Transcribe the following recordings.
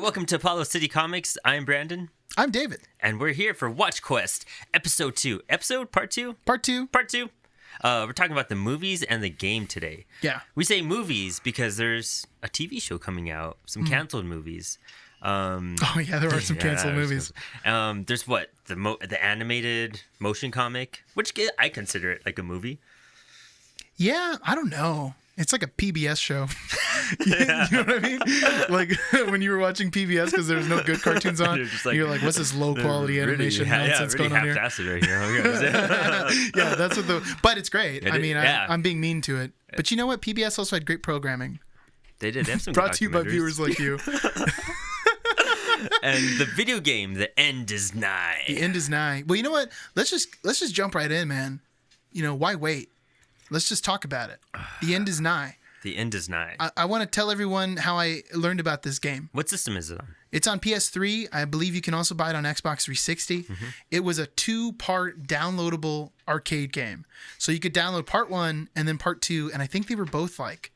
Welcome to apollocitycomics. I'm Brandon. I'm David. And we're here for Watch Quest, Episode 2. Part 2? Part 2. We're talking about the movies and the game today. Yeah. We say movies because there's a TV show coming out, some canceled movies. There are some canceled movies. There's what? The animated motion comic, which I consider it like a movie. Yeah, I don't know. It's like a PBS show. You know what I mean? Like when you were watching PBS because there's no good cartoons on, you're like, what's this low quality animation nonsense going on here? Right here. Okay. Yeah, that's what but it's great. I'm being mean to it. But you know what? PBS also had great programming. They did. They have some brought to you by viewers like you. And the video game, The End is Nigh. The end is nigh. Well, you know what? Let's just jump right in, man. You know, why wait? Let's just talk about it. The end is nigh. The end is nigh. I want to tell everyone how I learned about this game. What system is it on? It's on PS3. I believe you can also buy it on Xbox 360. Mm-hmm. It was a 2-part downloadable arcade game. So you could download part 1 and then part 2, and I think they were both like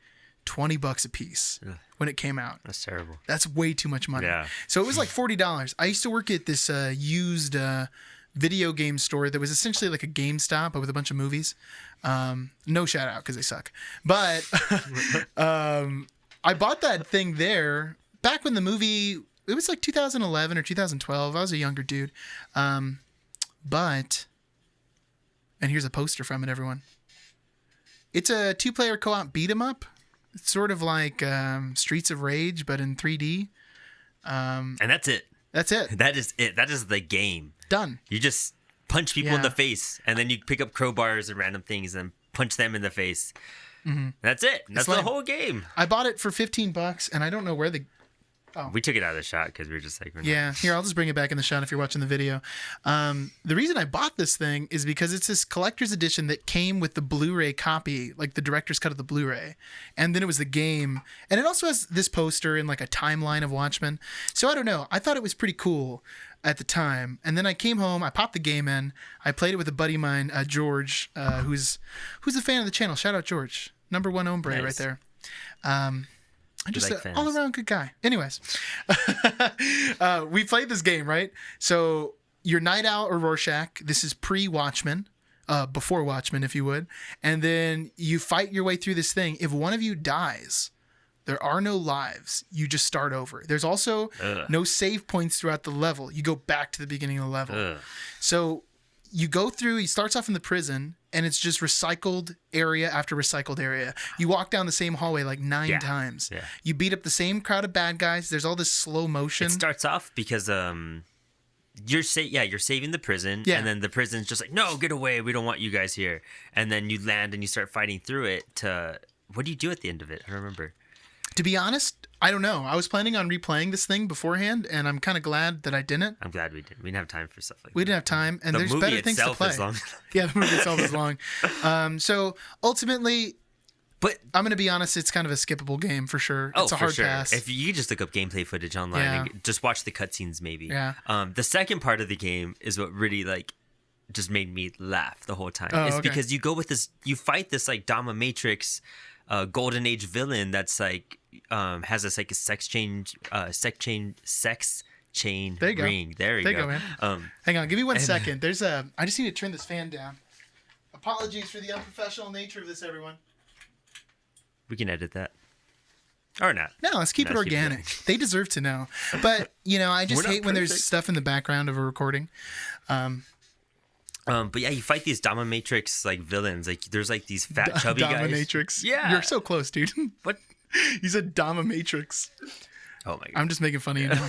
$20 a piece when it came out. That's terrible. That's way too much money. Yeah. So it was like $40. I used to work at this used video game store that was essentially like a GameStop but with a bunch of movies. No shout out because they suck. But I bought that thing there back when the movie, it was like 2011 or 2012. I was a younger dude. And here's a poster from it, everyone. It's a 2-player co-op beat 'em up. It's sort of like Streets of Rage, but in 3D. And that's it. That's it. That is it. That is the game. Done. You just punch people in the face, and then you pick up crowbars and random things and punch them in the face. Mm-hmm. That's it. That's the whole game. I bought it for $15, and I don't know where the... Oh. We took it out of the shot because we were just like... Here, I'll just bring it back in the shot if you're watching the video. The reason I bought this thing is because it's this collector's edition that came with the Blu-ray copy, like the director's cut of the Blu-ray. And then it was the game. And it also has this poster and like a timeline of Watchmen. So I don't know. I thought it was pretty cool at the time. And then I came home, I popped the game in, I played it with a buddy of mine, George, who's a fan of the channel. Shout out George. Number 1 hombre right there. I'm just an all-around good guy. Anyways, we played this game, right? So you're Night Owl or Rorschach. This is pre-Watchmen, before Watchmen, if you would. And then you fight your way through this thing. If one of you dies, there are no lives. You just start over. There's also no save points throughout the level. You go back to the beginning of the level. So you go through, he starts off in the prison, and it's just recycled area after recycled area. You walk down the same hallway like 9 times. Yeah. You beat up the same crowd of bad guys. There's all this slow motion. It starts off because you're saving the prison, and then the prison's just like, no, get away. We don't want you guys here. And then you land and you start fighting through it to, what do you do at the end of it? I don't remember. To be honest, I don't know. I was planning on replaying this thing beforehand, and I'm kind of glad that I didn't. I'm glad we didn't. We didn't have time for stuff like that. We didn't have time, and there's better things to play. Yeah, the movie itself is long. So ultimately, but I'm going to be honest, it's kind of a skippable game for sure. It's a hard pass. If you just look up gameplay footage online and just watch the cutscenes, maybe. Yeah. The second part of the game is what really just made me laugh the whole time. It's because you go with this, you fight this like dominatrix, golden age villain that's like has this like a sex chain ring. There you go, man. Hang on, give me 1 second. There's I just need to turn this fan down. Apologies for the unprofessional nature of this, everyone. We can edit that. Or not. No, let's keep it organic. They deserve to know. But, I just hate when there's stuff in the background of a recording. But yeah, you fight these dominatrix like villains. Like there's like these fat chubby guys. Dominatrix. Yeah. You're so close, dude. What? You said dominatrix. Oh my god. I'm just making fun of you now.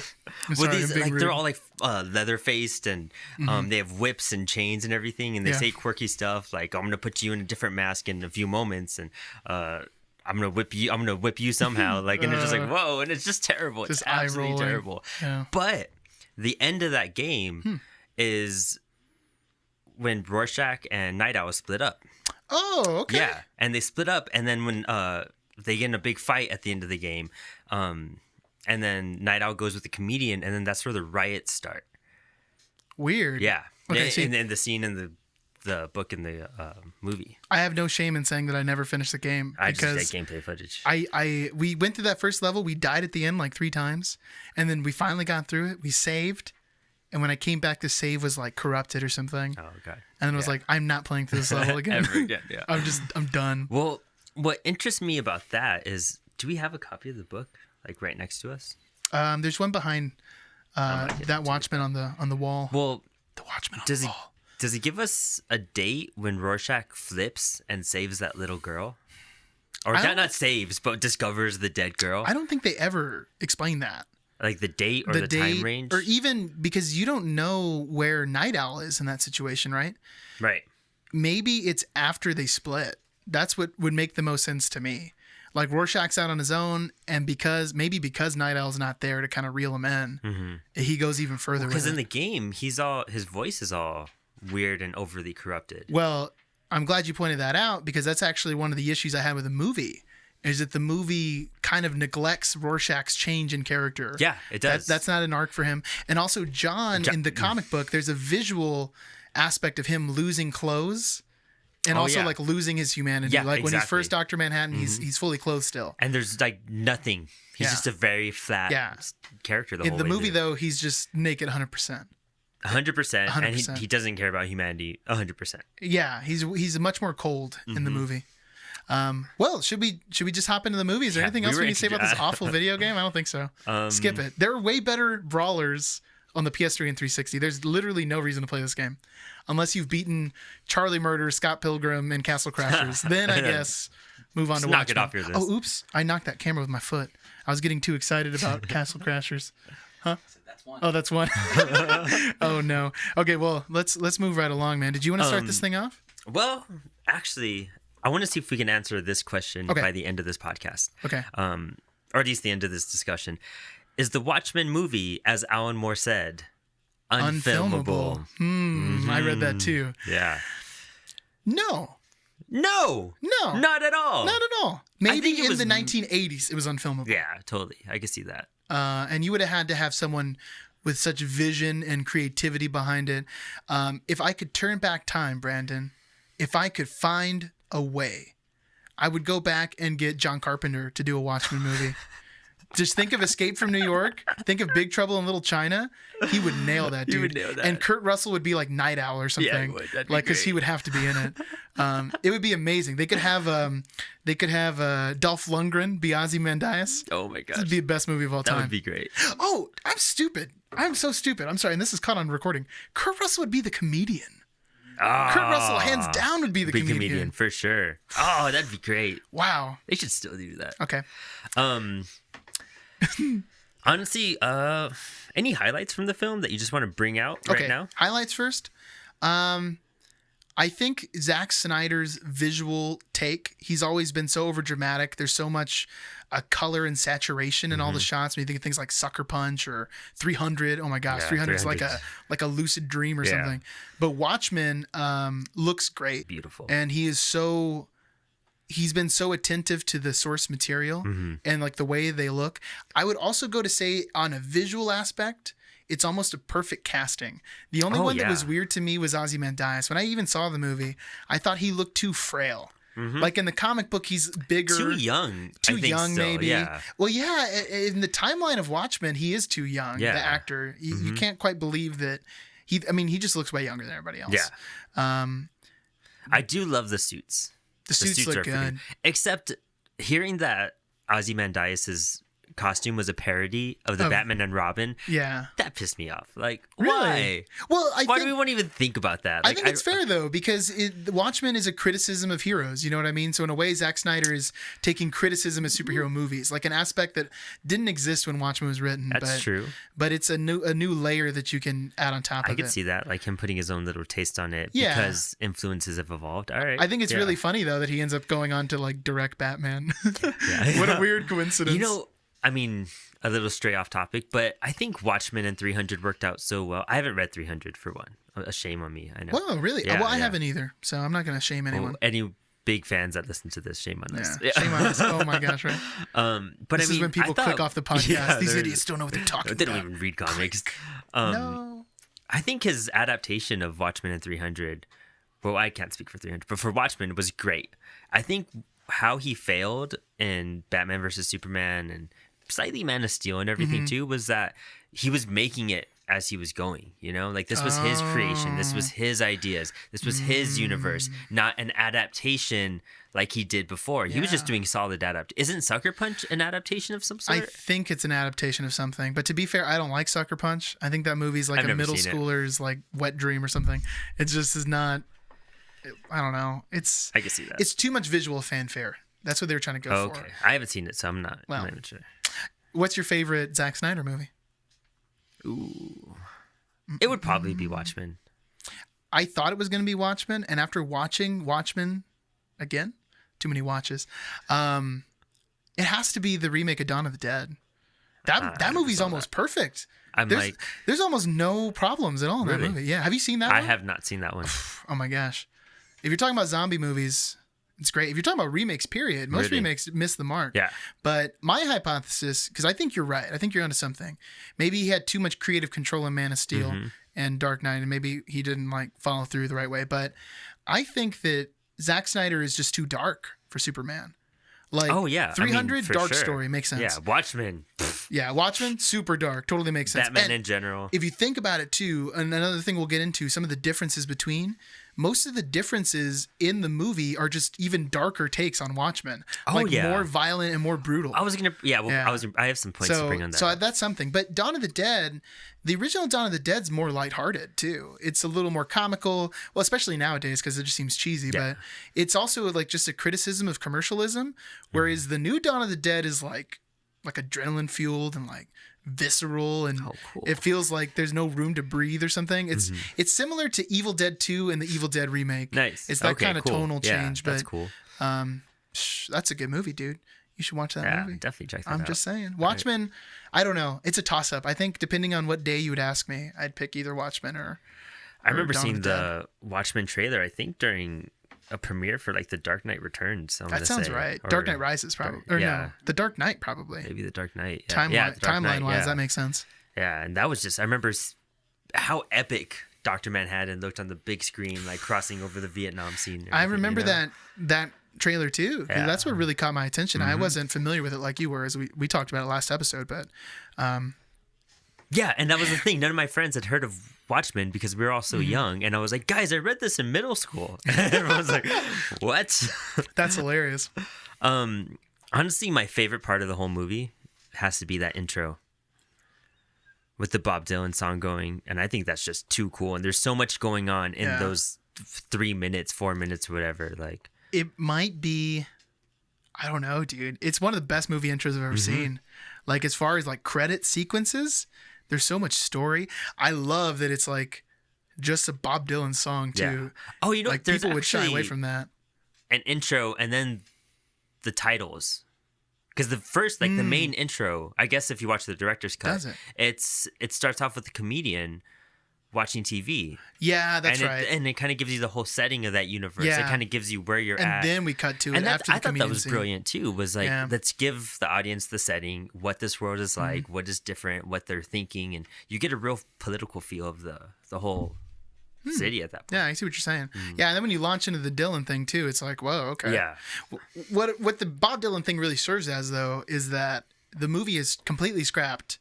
They're all like leather faced and they have whips and chains and everything, and they say quirky stuff like, I'm gonna put you in a different mask in a few moments, and I'm gonna whip you somehow. Like, and it's just like, whoa, and it's just terrible. It's absolutely terrible. Yeah. But the end of that game is when Rorschach and Night Owl split up. Oh, okay. Yeah, and they split up, and then when they get in a big fight at the end of the game, and then Night Owl goes with the comedian, and then that's where the riots start. Weird. Yeah. Okay. And then the scene in the the book and the movie. I have no shame in saying that I never finished the game. I just get gameplay footage. We went through that first level. We died at the end like 3 times. And then we finally got through it. We saved. And when I came back, the save was like corrupted or something. Oh, God. And then I was like, I'm not playing through this level again. Ever again, yeah. I'm done. Well, what interests me about that is, do we have a copy of the book like right next to us? There's one behind that Watchmen on the wall. Well, the Watchmen on the wall. Does he give us a date when Rorschach flips and saves that little girl? Or not saves, but discovers the dead girl? I don't think they ever explain that. Like the date or the time range? Or even because you don't know where Night Owl is in that situation, right? Right. Maybe it's after they split. That's what would make the most sense to me. Like Rorschach's out on his own, and because Night Owl's not there to kind of reel him in, he goes even further. Because in the game, his voice is all weird and overly corrupted. Well, I'm glad you pointed that out, because that's actually one of the issues I had with the movie. Is that the movie kind of neglects Rorschach's change in character. Yeah, it does. That's not an arc for him. And also John in the comic book, there's a visual aspect of him losing clothes and like losing his humanity. Yeah, like exactly. when he's first Dr. Manhattan, he's fully clothed still. And there's like nothing. He's just a very flat character the whole way. In the movie though, he's just naked 100%. 100%. And he doesn't care about humanity 100%. Yeah, he's much more cold in the movie. Well, should we just hop into the movie? Is there anything else we need to say about this awful video game? I don't think so. Skip it. There are way better brawlers on the PS3 and 360. There's literally no reason to play this game unless you've beaten Charlie Murder, Scott Pilgrim, and Castle Crashers. Then I guess move on to knock Watchmen. it off your list. Oh, oops! I knocked that camera with my foot. I was getting too excited about Castle Crashers. Huh? That's one. Oh, that's one. Oh no. Okay, well let's move right along, man. Did you want to start this thing off? Well, actually, I want to see if we can answer this question by the end of this podcast. Okay. Or at least the end of this discussion. Is the Watchmen movie, as Alan Moore said, unfilmable? I read that too. Yeah. No. No. Not at all. Not at all. Maybe in the 1980s it was unfilmable. Yeah, totally. I could see that. And you would have had to have someone with such vision and creativity behind it. If I could turn back time, Brandon, if I could find a way, I would go back and get John Carpenter to do a Watchmen movie. Just think of Escape from New York. Think of Big Trouble in Little China. He would nail that, dude. He would nail that. And Kurt Russell would be like Night Owl or something. Yeah, he would. That'd be like, because he great. would have to be in it. It would be amazing. They could have Dolph Lundgren be Ozymandias. Oh my gosh. This would be the best movie of all time. That would be great. Oh, I'm stupid. I'm so stupid. I'm sorry. And this is caught on recording. Kurt Russell would be the comedian. Kurt Russell, hands down, would be the comedian. For sure. Oh, that'd be great. Wow. They should still do that. Okay. Honestly, any highlights from the film that you just want to bring out right now? Highlights first. I think Zack Snyder's visual take, he's always been so overdramatic. There's so much color and saturation in all the shots. When you think of things like Sucker Punch or 300. Oh my gosh, 300 is like a lucid dream or something. But Watchmen looks great. Beautiful. And he's been so attentive to the source material and like the way they look. I would also go to say on a visual aspect, it's almost a perfect casting. The only one that was weird to me was Ozymandias. When I even saw the movie, I thought he looked too frail. Like in the comic book, he's bigger. Too young. Too young, still, maybe. Yeah. Well, yeah, in the timeline of Watchmen, he is too young, the actor. You can't quite believe that. He just looks way younger than everybody else. Yeah. I do love the suits. The suits look good. Except hearing that Ozymandias' costume was a parody of the Batman and Robin. Yeah. That pissed me off. Like, really? why? Well, why do we want to even think about that? Like, I think it's fair, though, because Watchmen is a criticism of heroes. You know what I mean? So in a way, Zack Snyder is taking criticism of superhero movies, like an aspect that didn't exist when Watchmen was written. That's true. But it's a new layer that you can add on top of it. I could see that, like him putting his own little taste on it because influences have evolved. All right. I think it's really funny, though, that he ends up going on to like direct Batman. What a weird coincidence. You know, I mean, a little stray off topic, but I think Watchmen and 300 worked out so well. I haven't read 300 for one. A shame on me. I know. Well, really? Yeah, I haven't either, so I'm not going to shame anyone. Well, any big fans that listen to this, shame on us. Yeah. Shame on us. Oh my gosh, right? But this is when people click off the podcast. These idiots don't know what they're talking about. They don't even read comics. No. I think his adaptation of Watchmen and 300 well, I can't speak for 300, but for Watchmen, it was great. I think how he failed in Batman versus Superman and slightly Man of Steel and everything too was that he was making it as he was going, you know, like this was his creation, this was his ideas, this was his universe, not an adaptation like he did before. He was just doing solid Isn't Sucker Punch an adaptation of some sort? I think it's an adaptation of something, but to be fair, I don't like Sucker Punch. I think that movie's like a middle schooler's like wet dream or something. It just is not. I don't know. I can see that. It's too much visual fanfare. That's what they were trying to go for. Okay, I haven't seen it, so I'm not even sure. What's your favorite Zack Snyder movie? Ooh, it would probably be Watchmen. I thought it was going to be Watchmen, and after watching Watchmen again, too many watches, it has to be the remake of Dawn of the Dead. That movie's almost perfect. There's almost no problems at all in that movie. Yeah, have you seen that one? I have not seen that one. Oh my gosh. If you're talking about zombie movies, it's great. If you're talking about remakes, period, most remakes miss the mark. Yeah. But my hypothesis, because I think you're right, I think you're onto something. Maybe he had too much creative control in Man of Steel and Dark Knight, and maybe he didn't like follow through the right way. But I think that Zack Snyder is just too dark for Superman. Like, 300 dark story makes sense. Yeah, Watchmen. Yeah, Watchmen, super dark, totally makes sense. Batman in general. If you think about it too, and another thing we'll get into, some of the differences between. Most of the differences in the movie are just even darker takes on Watchmen. More violent and more brutal. I have some points to bring on that. So that's something. But Dawn of the Dead, the original Dawn of the Dead's more lighthearted too. It's a little more comical, well, especially nowadays because it just seems cheesy. But it's also like just a criticism of commercialism, whereas the new Dawn of the Dead is like adrenaline fueled and like visceral, and it feels like there's no room to breathe or something. It's similar to Evil Dead 2 and the Evil Dead remake. Nice. It's that kind of tonal change. That's but cool. That's a good movie, dude. You should watch that movie. Definitely check that out. I'm just saying. Watchmen, I don't know. It's a toss up. I think depending on what day you would ask me, I'd pick either Watchmen or I remember seeing the Watchmen trailer, I think during a premiere for like the Dark Knight Returns. That sounds right. Dark Knight Rises probably. No, the Dark Knight probably. Maybe the Dark Knight. Timeline wise, that makes sense. Yeah, and that was just, I remember how epic Dr. Manhattan looked on the big screen, like crossing over the Vietnam scene. I remember that trailer too. Yeah. That's what really caught my attention. I wasn't familiar with it like you were, as we talked about it last episode, but yeah, and that was the thing. None of my friends had heard of Watchmen because we were all so young, and I was like, guys, I read this in middle school. And everyone was like, what? That's hilarious. Honestly, my favorite part of the whole movie has to be that intro with the Bob Dylan song going, and I think that's just too cool. And there's so much going on in those 3 minutes, 4 minutes, whatever. Like, it might be, I don't know, dude. It's one of the best movie intros I've ever seen. Like, as far as like credit sequences, there's so much story. I love that it's like just a Bob Dylan song too. Yeah. Oh, you know, like people would shy away from that. An intro and then the titles. Because the first, like the main intro, I guess if you watch the director's cut, it starts off with a comedian watching TV. Yeah, that's right. And it kind of gives you the whole setting of that universe. Yeah. It kind of gives you where you're at. And then we cut to it after the comedian. I thought that was brilliant too. Was like, let's give the audience the setting, what this world is like, what is different, what they're thinking, and you get a real political feel of the whole city at that point. Yeah, I see what you're saying. Yeah, and then when you launch into the Dylan thing too, it's like, whoa, okay. Yeah. What the Bob Dylan thing really serves as though is that the movie is completely scrapped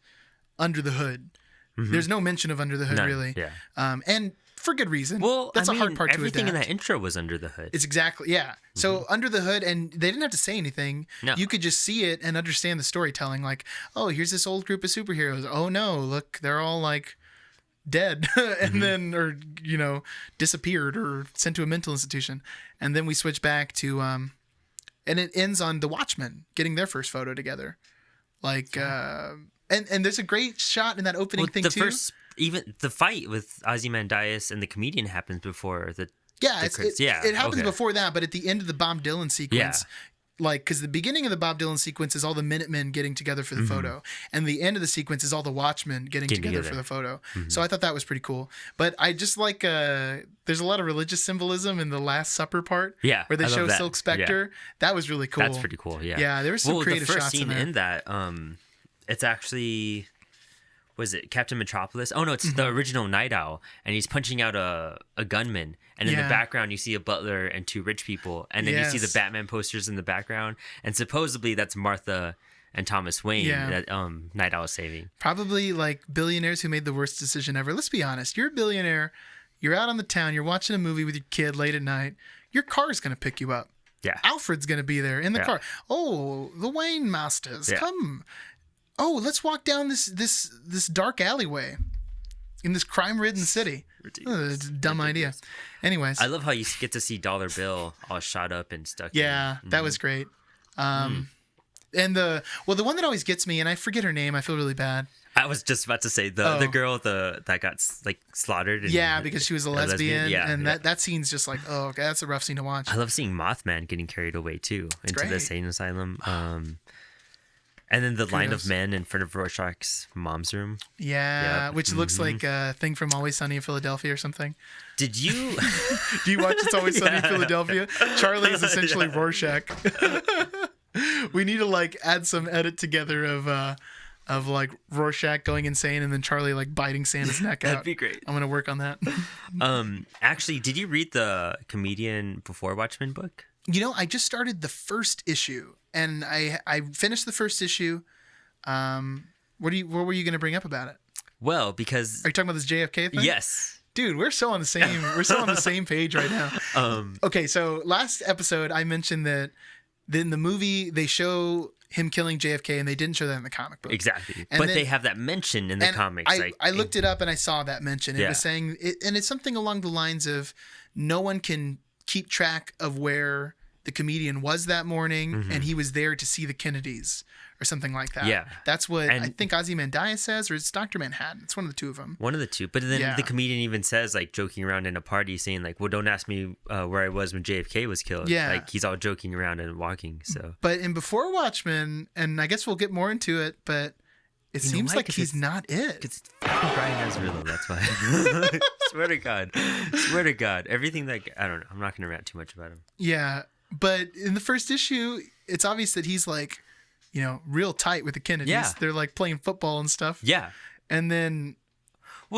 Under the Hood. There's no mention of Under the Hood really. Yeah. And for good reason. Well, that's a hard part to adapt. Everything in that intro was Under the Hood. It's exactly, So Under the Hood, and they didn't have to say anything. No. You could just see it and understand the storytelling. Like, oh, here's this old group of superheroes. Oh no, look, they're all like dead and then, or, you know, disappeared or sent to a mental institution. And then we switch back to, and it ends on the Watchmen getting their first photo together. Like, and there's a great shot in that opening thing too. Even the fight with Ozymandias and the comedian happens before the. Yeah, it happens before that, but at the end of the Bob Dylan sequence, like, because the beginning of the Bob Dylan sequence is all the Minutemen getting together for the photo, and the end of the sequence is all the Watchmen getting together for the photo. So I thought that was pretty cool. But I just like, there's a lot of religious symbolism in the Last Supper part, where they show Silk Spectre. Yeah. That was really cool. That's pretty cool. Yeah, yeah, there was some creative shots in there. The first scene in that, it's actually was it Captain Metropolis? Oh no, it's the original Night Owl, and he's punching out a gunman, and in the background you see a butler and 2 rich people, and then you see the Batman posters in the background, and supposedly that's Martha and Thomas Wayne that Night Owl is saving. Probably like billionaires who made the worst decision ever. Let's be honest. You're a billionaire. You're out on the town. You're watching a movie with your kid late at night. Your car is going to pick you up. Yeah. Alfred's going to be there in the car. Oh, the Wayne Masters, come. Oh, let's walk down this dark alleyway in this crime-ridden city. Ridiculous. It's a dumb idea. Anyways. I love how you get to see Dollar Bill all shot up and stuck in. That was great. And the one that always gets me, and I forget her name, I feel really bad. I was just about to say the girl that got like slaughtered. Because she was a lesbian. And that scene's just like, oh, okay, that's a rough scene to watch. I love seeing Mothman getting carried away too into the insane asylum. And then the line of men in front of Rorschach's mom's room. Yeah, which looks like a thing from Always Sunny in Philadelphia or something. Did you? Do you watch It's Always Sunny in Philadelphia? Charlie is essentially Rorschach. We need to like add some edit together of like Rorschach going insane and then Charlie like biting Santa's neck out. That'd be great. I'm gonna work on that. Actually, did you read the Comedian Before Watchmen book? I just started the first issue, and I finished the first issue. What were you gonna bring up about it? Well, because are you talking about this JFK thing? Yes. Dude, we're so on the same page right now. Okay, so last episode I mentioned that in the movie they show him killing JFK, and they didn't show that in the comic book. Exactly. But they have that mention in the comics. I looked it up and I saw that mention. It was saying, and it's something along the lines of no one can keep track of where the comedian was that morning, and he was there to see the Kennedys or something like that. Yeah. That's what I think Ozymandias says, or it's Dr. Manhattan. It's one of the two of them. One of the two. But then the comedian even says, like, joking around in a party, saying, like, well, don't ask me where I was when JFK was killed. Yeah. Like, he's all joking around and walking, so. But in Before Watchmen, and I guess we'll get more into it, but it seems like he's not it. It's Brian Azzarello, that's why. Swear to God. Everything that, I don't know. I'm not going to rant too much about him. Yeah. But in the first issue, it's obvious that he's like, real tight with the Kennedys. Yeah. They're like playing football and stuff. Yeah. And then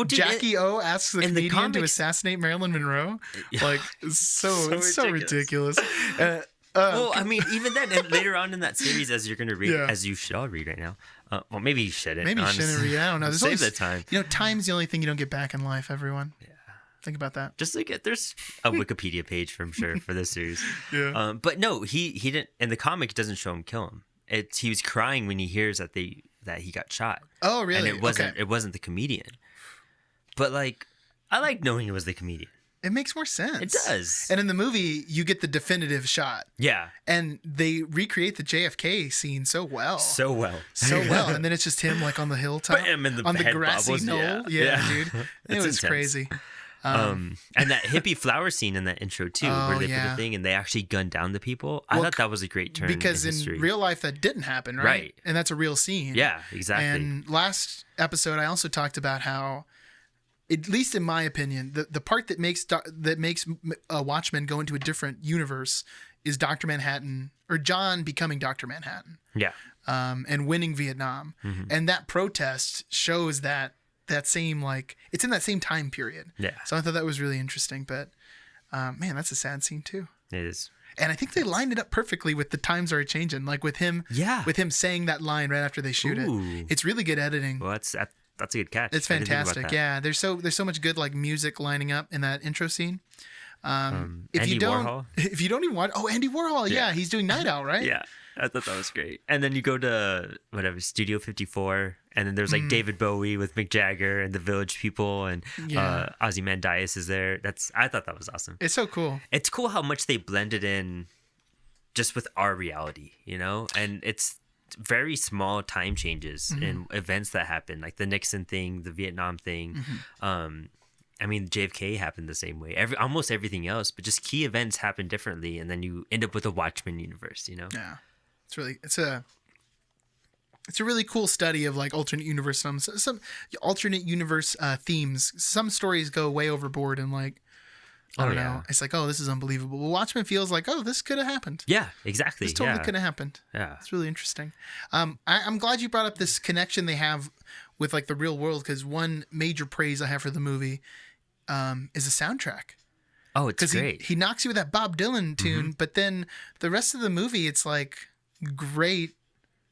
Jackie O asks the comedian to assassinate Marilyn Monroe. Like, it's so ridiculous. I mean, even then, and later on in that series, as you're going to read, as you should all read right now. Well, maybe you shouldn't. Maybe you shouldn't read. I don't know. Save the time. Time's the only thing you don't get back in life, everyone. Yeah. Think about that. Just like there's a Wikipedia page for this series. Yeah. But no, he didn't. And the comic doesn't show him kill him. He was crying when he hears that he got shot. Oh, really? And it wasn't the comedian. But like, I like knowing it was the comedian. It makes more sense. It does. And in the movie, you get the definitive shot. Yeah. And they recreate the JFK scene so well. So well. And then it's just him like on the hilltop. And on the grassy bubbles. knoll. Yeah, dude. It was intense. Crazy. And that hippie flower scene in that intro too, where they put the thing and they actually gunned down the people. I thought that was a great turn because in real life that didn't happen, right? And that's a real scene. Yeah, exactly. And last episode I also talked about how, at least in my opinion, the part that makes Watchmen go into a different universe is Dr. Manhattan, or John becoming Dr. Manhattan. Yeah. And winning Vietnam, and that protest shows that same, like, it's in that same time period. Yeah. So I thought that was really interesting, but man, that's a sad scene too. It is. And I think they lined it up perfectly with the times are changing, like with him saying that line right after they shoot it. It's really good editing. Well, that's a good catch. It's fantastic. Yeah. There's so much good like music lining up in that intro scene. If you don't even watch, Andy Warhol. Yeah. He's doing Night Owl, right? Yeah. I thought that was great. And then you go to Studio 54, and then there's like David Bowie with Mick Jagger and the Village People, and Ozymandias is there. I thought that was awesome. It's so cool. It's cool how much they blended in just with our reality, and it's very small time changes in events that happen, like the Nixon thing, the Vietnam thing. I mean, JFK happened the same way. Almost everything else, but just key events happen differently, and then you end up with a Watchmen universe. Yeah. It's a really cool study of like alternate universe, some alternate universe themes. Some stories go way overboard and like, I don't know. It's like, oh, this is unbelievable. Well, Watchmen feels like, oh, this could have happened. Yeah, exactly. This totally could have happened. Yeah. It's really interesting. I'm glad you brought up this connection they have with like the real world, because one major praise I have for the movie is the soundtrack. Oh, it's great. He knocks you with that Bob Dylan tune, but then the rest of the movie, it's like great.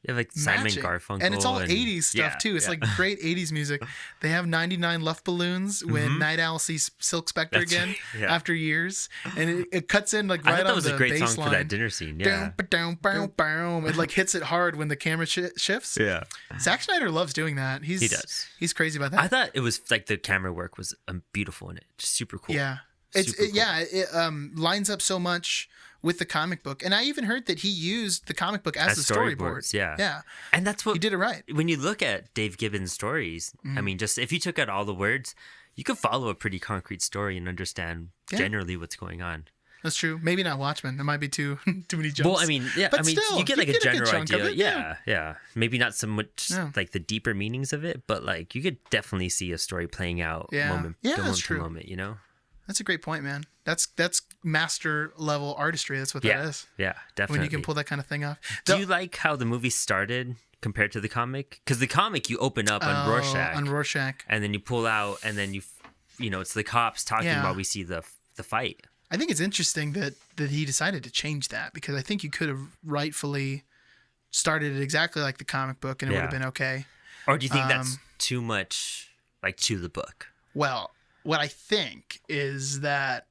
You have like Simon matching. Garfunkel. And it's all 80s stuff too. It's like great 80s music. They have 99 Luft Balloons when Night Owl sees Silk Spectre again after years. And it cuts in like right on the bass line. That was a great song for that dinner scene. Yeah. It like hits it hard when the camera shifts. Yeah. Zack Snyder loves doing that. He does. He's crazy about that. I thought it was like the camera work was beautiful in it. Just super cool. Yeah. It lines up so much with the comic book, and I even heard that he used the comic book as the storyboard. Yeah, and that's what he did it right. When you look at Dave Gibbons' stories, I mean, just if you took out all the words, you could follow a pretty concrete story and understand generally what's going on. That's true. Maybe not Watchmen. There might be too many jumps. Well, I mean, but still, you get like a general idea. Yeah. Maybe not so much like the deeper meanings of it, but like you could definitely see a story playing out moment to moment. You know. That's a great point, man. That's master level artistry. That's what that is. Yeah, definitely. When you can pull that kind of thing off. Do you like how the movie started compared to the comic? Because the comic, you open up on Rorschach. And then you pull out, and then you know, it's the cops talking while we see the fight. I think it's interesting that he decided to change that, because I think you could have rightfully started it exactly like the comic book and it would have been okay. Or do you think that's too much like to the book? Well, what I think is that,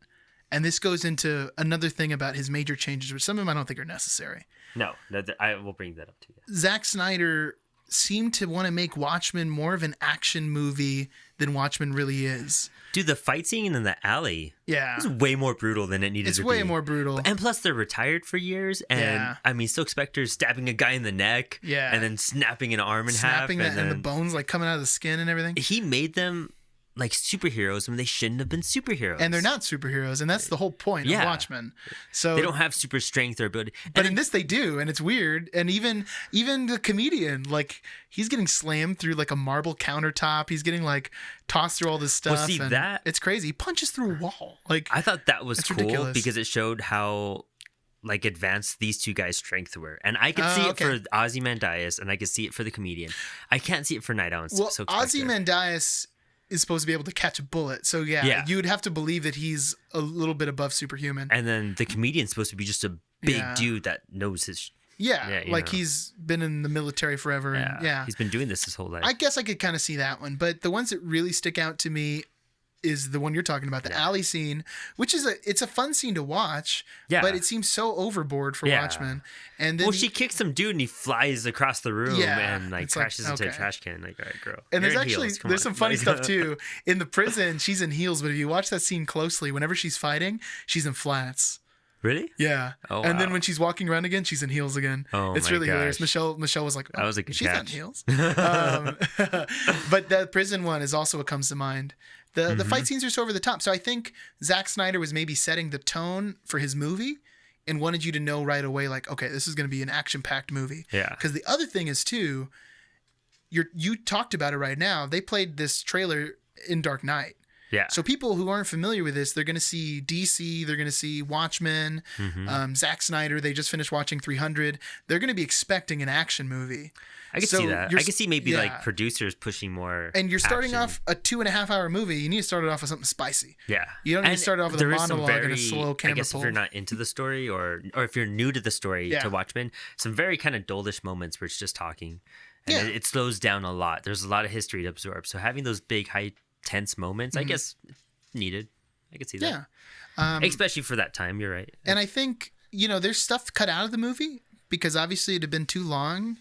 and this goes into another thing about his major changes, which some of them I don't think are necessary. No, I will bring that up to you. Zack Snyder seemed to want to make Watchmen more of an action movie than Watchmen really is. Dude, the fight scene in the alley is way more brutal than it needed to be. It's way more brutal. And plus, they're retired for years. And I mean, Silk Spectre's stabbing a guy in the neck. Yeah. And then snapping an arm in half. And the bones like coming out of the skin and everything. He made them like superheroes when they shouldn't have been superheroes. And they're not superheroes, and that's the whole point of Watchmen. So they don't have super strength or ability. But in this they do, and it's weird. And even the comedian, like, he's getting slammed through like a marble countertop. He's getting like tossed through all this stuff. Well, see, that it's crazy. He punches through a wall. Like, I thought that was cool ridiculous. Because it showed how like advanced these two guys' strength were. And I could see it for Ozymandias, and I could see it for the comedian. I can't see it for Night Owl and Silk Spectre. Ozymandias is supposed to be able to catch a bullet. So you would have to believe that he's a little bit above superhuman. And then the comedian's supposed to be just a big dude that knows his... He's been in the military forever. And he's been doing this his whole life. I guess I could kind of see that one. But the ones that really stick out to me is the one you're talking about, the alley scene, which is it's a fun scene to watch, but it seems so overboard for Watchmen. And then she kicks some dude and he flies across the room and like crashes into a trash can. Like, all right, girl. And there's some funny stuff too. In the prison, she's in heels, but if you watch that scene closely, whenever she's fighting, she's in flats. Really? Yeah. Oh, wow. And then when she's walking around again, she's in heels again. Oh, it's really hilarious. Michelle was like, that was a good she's catch. on heels. But the prison one is also what comes to mind. The fight scenes are so over the top. So I think Zack Snyder was maybe setting the tone for his movie and wanted you to know right away, like, okay, this is going to be an action-packed movie. Yeah. Because the other thing is, too, you talked about it right now. They played this trailer in Dark Knight. Yeah. So people who aren't familiar with this, they're going to see DC, they're going to see Watchmen, Zack Snyder. They just finished watching 300. They're going to be expecting an action movie. I could see that. I could see maybe like producers pushing more. And you're starting off a 2.5 hour movie. You need to start it off with something spicy. Yeah. You don't need to start it off with a monologue and a slow camera I guess pull. if you're not into the story or if you're new to the story to Watchmen, some very kind of dullish moments where it's just talking. And it slows down a lot. There's a lot of history to absorb. So having those big, high, tense moments, I guess, needed. I could see that. Yeah. Especially for that time. You're right. And I think, there's stuff cut out of the movie because obviously it had been too long.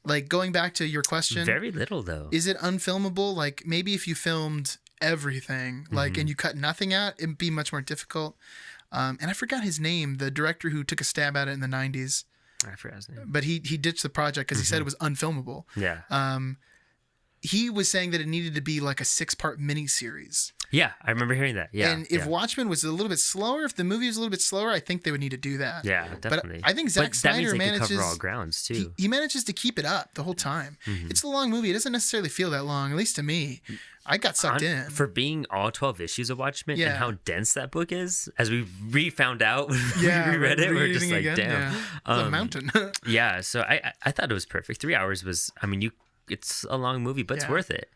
Like, going back to your question. Very little, though. Is it unfilmable? Like, maybe if you filmed everything, like, and you cut nothing out, it'd be much more difficult. And I forgot his name, the director who took a stab at it in the 90s. I forgot his name. But he ditched the project because he said it was unfilmable. Yeah. He was saying that it needed to be like a 6-part miniseries. Yeah, I remember hearing that. Yeah. And if Watchmen was a little bit slower, if the movie was a little bit slower, I think they would need to do that. Yeah, definitely. But I think Zack Snyder manages to cover all grounds too. He manages to keep it up the whole time. It's a long movie. It doesn't necessarily feel that long, at least to me. I got sucked in. For being all 12 issues of Watchmen and how dense that book is, as we found out when we reread it, we're just like, again, damn. It's a mountain. Yeah, so I thought it was perfect. 3 hours was, I mean, it's a long movie, but it's worth it.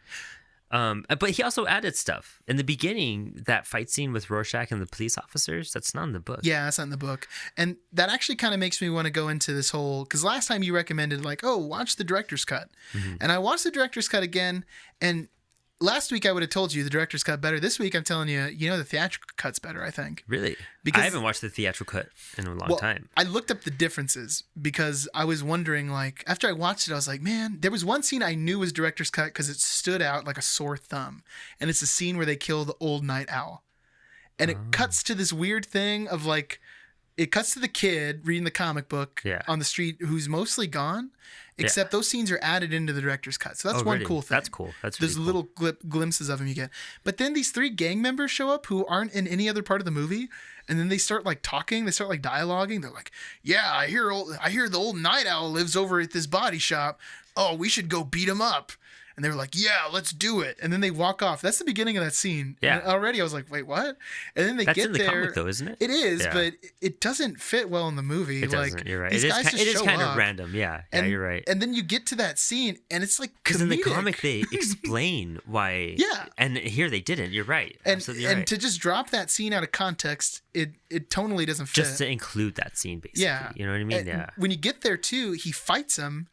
But he also added stuff in the beginning. That fight scene with Rorschach and the police officers, that's not in the book. Yeah, that's not in the book. And that actually kind of makes me want to go into this whole, because last time you recommended like, oh, watch the director's cut. And I watched the director's cut again. And last week I would have told you the director's cut better. This week I'm telling you, the theatrical cut's better, I think. Really? Because I haven't watched the theatrical cut in a long time. I looked up the differences because I was wondering, like, after I watched it, I was like, man, there was one scene I knew was director's cut because it stood out like a sore thumb. And it's the scene where they kill the old night owl. And it cuts to this weird thing of like, it cuts to the kid reading the comic book on the street who's mostly gone. Except those scenes are added into the director's cut. So that's one cool thing. That's cool. That's There's really cool. little glimpses of him you get. But then these 3 gang members show up who aren't in any other part of the movie. And then they start like talking. They start like dialoguing. They're like, yeah, I hear the old night owl lives over at this body shop. Oh, we should go beat him up. And they were like, yeah, let's do it. And then they walk off. That's the beginning of that scene. Yeah. And already I was like, wait, what? And then That's get in the there. comic though, isn't it? It is, but it doesn't fit well in the movie. It doesn't. Like, You're right. These guys it is kind up, of random. Yeah. Yeah, you're right. And then you get to that scene, and it's like because in the comedic. comic they explain why. Yeah. And here they didn't. You're right. Absolutely right. And to just drop that scene out of context, it tonally doesn't fit. Just to include that scene, basically. Yeah. You know what I mean? And yeah. when you get there too, he fights him,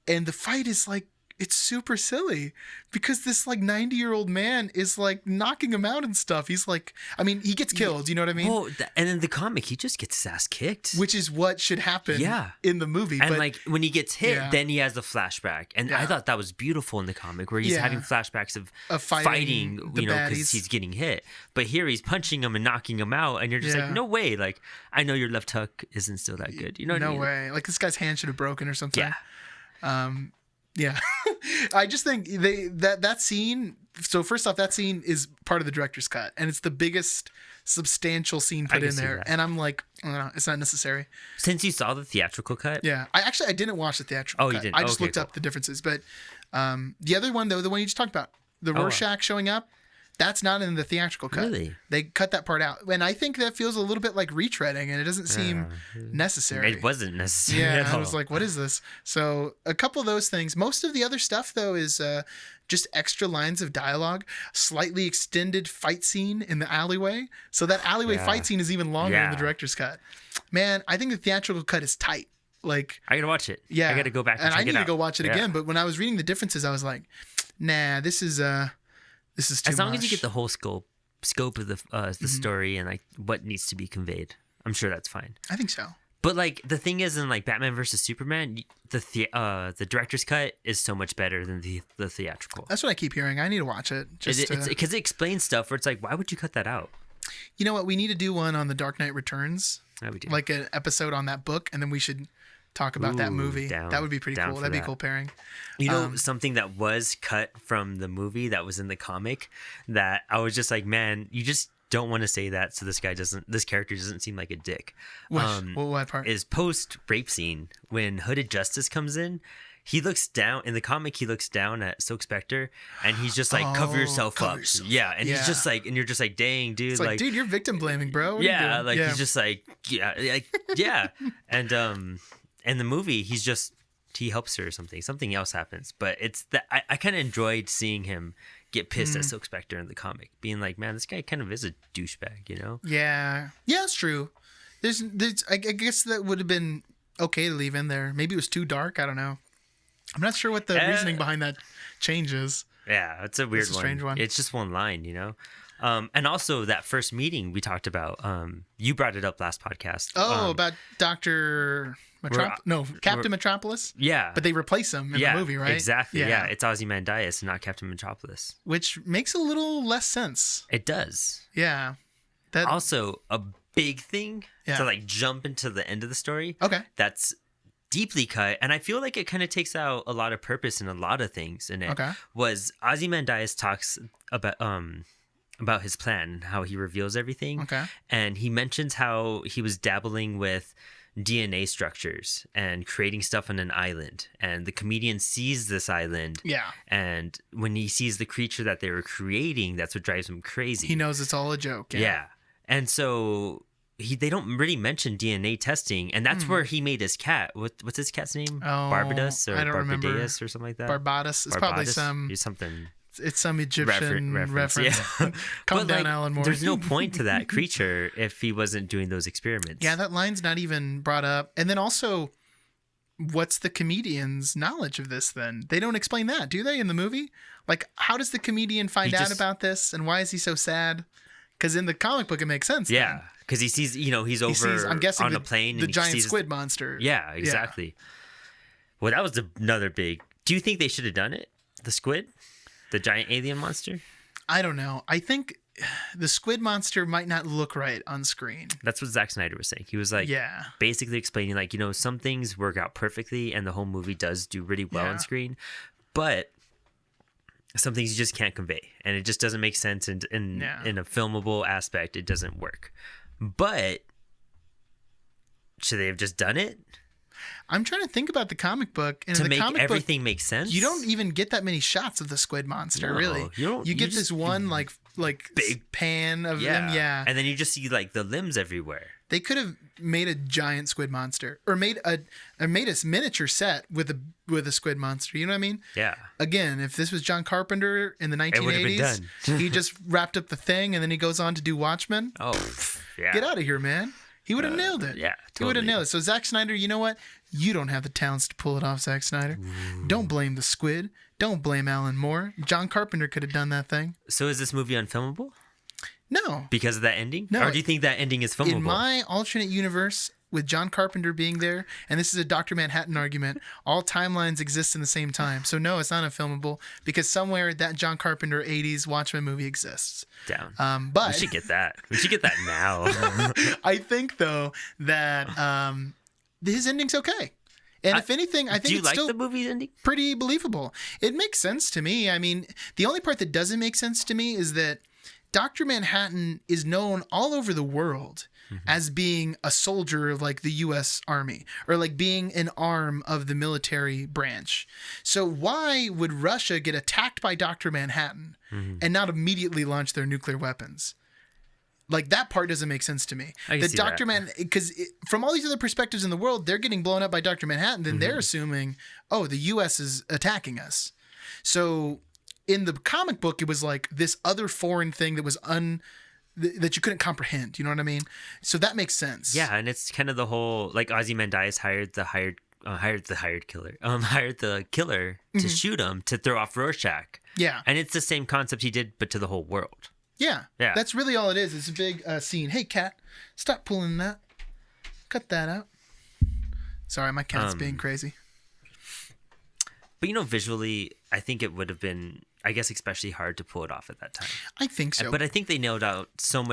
and the fight is like, it's super silly because this like 90-year-old man is like knocking him out and stuff. He's like, I mean, he gets killed. You know what I mean? Well, and in the comic, he just gets his ass kicked. Which is what should happen in the movie. And but, like when he gets hit, then he has the flashback. And I thought that was beautiful in the comic where he's having flashbacks of fighting because he's getting hit. But here he's punching him and knocking him out. And you're just like, no way. Like, I know your left hook isn't still that good. You know what I mean? No way. Like this guy's hand should have broken or something. Yeah. Yeah. I just think that scene. So first off, that scene is part of the director's cut, and it's the biggest substantial scene put in there. And I'm like, I don't know, it's not necessary. Since you saw the theatrical cut? Yeah. I didn't watch the theatrical cut. You didn't? I just looked up the differences. But the other one, though, the one you just talked about, the Rorschach showing up, that's not in the theatrical cut. Really? They cut that part out. And I think that feels a little bit like retreading, and it doesn't seem necessary. It wasn't necessary at all. I all. was like, what is this? So a couple of those things. Most of the other stuff, though, is just extra lines of dialogue, slightly extended fight scene in the alleyway. So that alleyway fight scene is even longer in the director's cut. Man, I think the theatrical cut is tight. Like, I gotta watch it. Yeah. I gotta go back and check it out. I need to go watch it again. But when I was reading the differences, I was like, nah, this is too much. As long as you get the whole scope of the story and like what needs to be conveyed, I'm sure that's fine. I think so. But like the thing is, in like Batman versus Superman, the director's cut is so much better than the theatrical. That's what I keep hearing. I need to watch it. It's because it explains stuff where it's like, why would you cut that out? You know what? We need to do one on The Dark Knight Returns. Yeah, we do. Like an episode on that book, and then we should talk about that movie. That would be pretty cool. That'd be a cool pairing. You know, something that was cut from the movie that was in the comic that I was just like, man, you just don't want to say that so this character doesn't seem like a dick. What part? Is post rape scene when Hooded Justice comes in. He looks down in the comic. He looks down at Silk Spectre, and he's just like, "Cover yourself up." Yeah, and he's just like, and you're just like, "Dang, dude!" It's like, dude, you're victim blaming, bro. What yeah, like he's just like, yeah, and in the movie, he helps her or something. Something else happens, but it's that I kind of enjoyed seeing him get pissed at Silk Spectre in the comic, being like, "Man, this guy kind of is a douchebag," you know? Yeah, it's true. There's I guess that would have been okay to leave in there. Maybe it was too dark. I don't know. I'm not sure what the reasoning behind that change is. Yeah, it's a weird one. Strange one. It's just one line, you know? And also that first meeting we talked about, you brought it up last podcast. About Dr. Captain Metropolis? Yeah. But they replace him in the movie, right? Exactly. Yeah. It's Ozymandias and not Captain Metropolis. Which makes a little less sense. It does. Yeah. Also, a big thing to like jump into the end of the story. Okay. That's deeply cut, and I feel like it kind of takes out a lot of purpose in a lot of things in it. Okay. Was Ozymandias talks about his plan, how he reveals everything. Okay. And he mentions how he was dabbling with DNA structures and creating stuff on an island, and the comedian sees this island. Yeah. And when he sees the creature that they were creating, that's what drives him crazy. He knows it's all a joke. Yeah. And so they don't really mention DNA testing, and that's where he made his cat. What's his cat's name? Barbados or I don't remember. Barbadeus or something like that. Barbados. It's probably something. It's some Egyptian reference. Yeah. Calm down, Alan Moore. There's no point to that creature if he wasn't doing those experiments. Yeah, that line's not even brought up. And then also, what's the comedian's knowledge of this then? They don't explain that, do they, in the movie? Like, how does the comedian find out about this, and why is he so sad? Because in the comic book, it makes sense. Yeah, because he sees, he's over I'm guessing on a plane. The and giant sees squid monster. Yeah, exactly. Yeah. Well, that was another big... Do you think they should have done it? The squid? The giant alien monster? I don't know. I think the squid monster might not look right on screen. That's what Zack Snyder was saying. He was like, basically explaining, like, some things work out perfectly and the whole movie does do really well on screen, but some things you just can't convey, and it just doesn't make sense in a filmable aspect. It doesn't work. But should they have just done it? I'm trying to think about the comic book, and to in the make comic everything book, make sense. You don't even get that many shots of the squid monster, really. You get this one like big pan of them, and then you just see like the limbs everywhere. They could have made a giant squid monster, or made a miniature set with a squid monster. You know what I mean? Yeah. Again, if this was John Carpenter in the 1980s, he just wrapped up the thing, and then he goes on to do Watchmen. Oh, yeah. Get out of here, man. He would have nailed it. Yeah, totally. He would have nailed it. So Zack Snyder, you know what? You don't have the talents to pull it off, Zack Snyder. Ooh. Don't blame the squid. Don't blame Alan Moore. John Carpenter could have done that thing. So is this movie unfilmable? No. Because of that ending? No. Or do you think that ending is filmable? In my alternate universe, with John Carpenter being there, and this is a Dr. Manhattan argument, all timelines exist in the same time. So no, it's not unfilmable, because somewhere that John Carpenter 80s Watchmen movie exists. Down. But we should get that. We should get that now. I think, though, that his ending's okay. And if anything, I think it's still the movie's ending? Pretty believable. It makes sense to me. I mean, the only part that doesn't make sense to me is that Dr. Manhattan is known all over the world as being a soldier of like the U.S. Army, or like being an arm of the military branch. So why would Russia get attacked by Dr. Manhattan and not immediately launch their nuclear weapons? Like, that part doesn't make sense to me. That Dr. Because from all these other perspectives in the world, they're getting blown up by Dr. Manhattan. Then they're assuming, oh, the U.S. is attacking us. So in the comic book, it was like this other foreign thing that was that you couldn't comprehend. You know what I mean? So that makes sense. Yeah, and it's kind of the whole, like, Ozymandias hired the killer to shoot him, to throw off Rorschach. Yeah. And it's the same concept he did, but to the whole world. Yeah. That's really all it is. It's a big scene. Hey, cat, stop pulling that. Cut that out. Sorry, my cat's being crazy. But, visually, I think it would have been, I guess, especially hard to pull it off at that time. I think so. But I think they nailed out so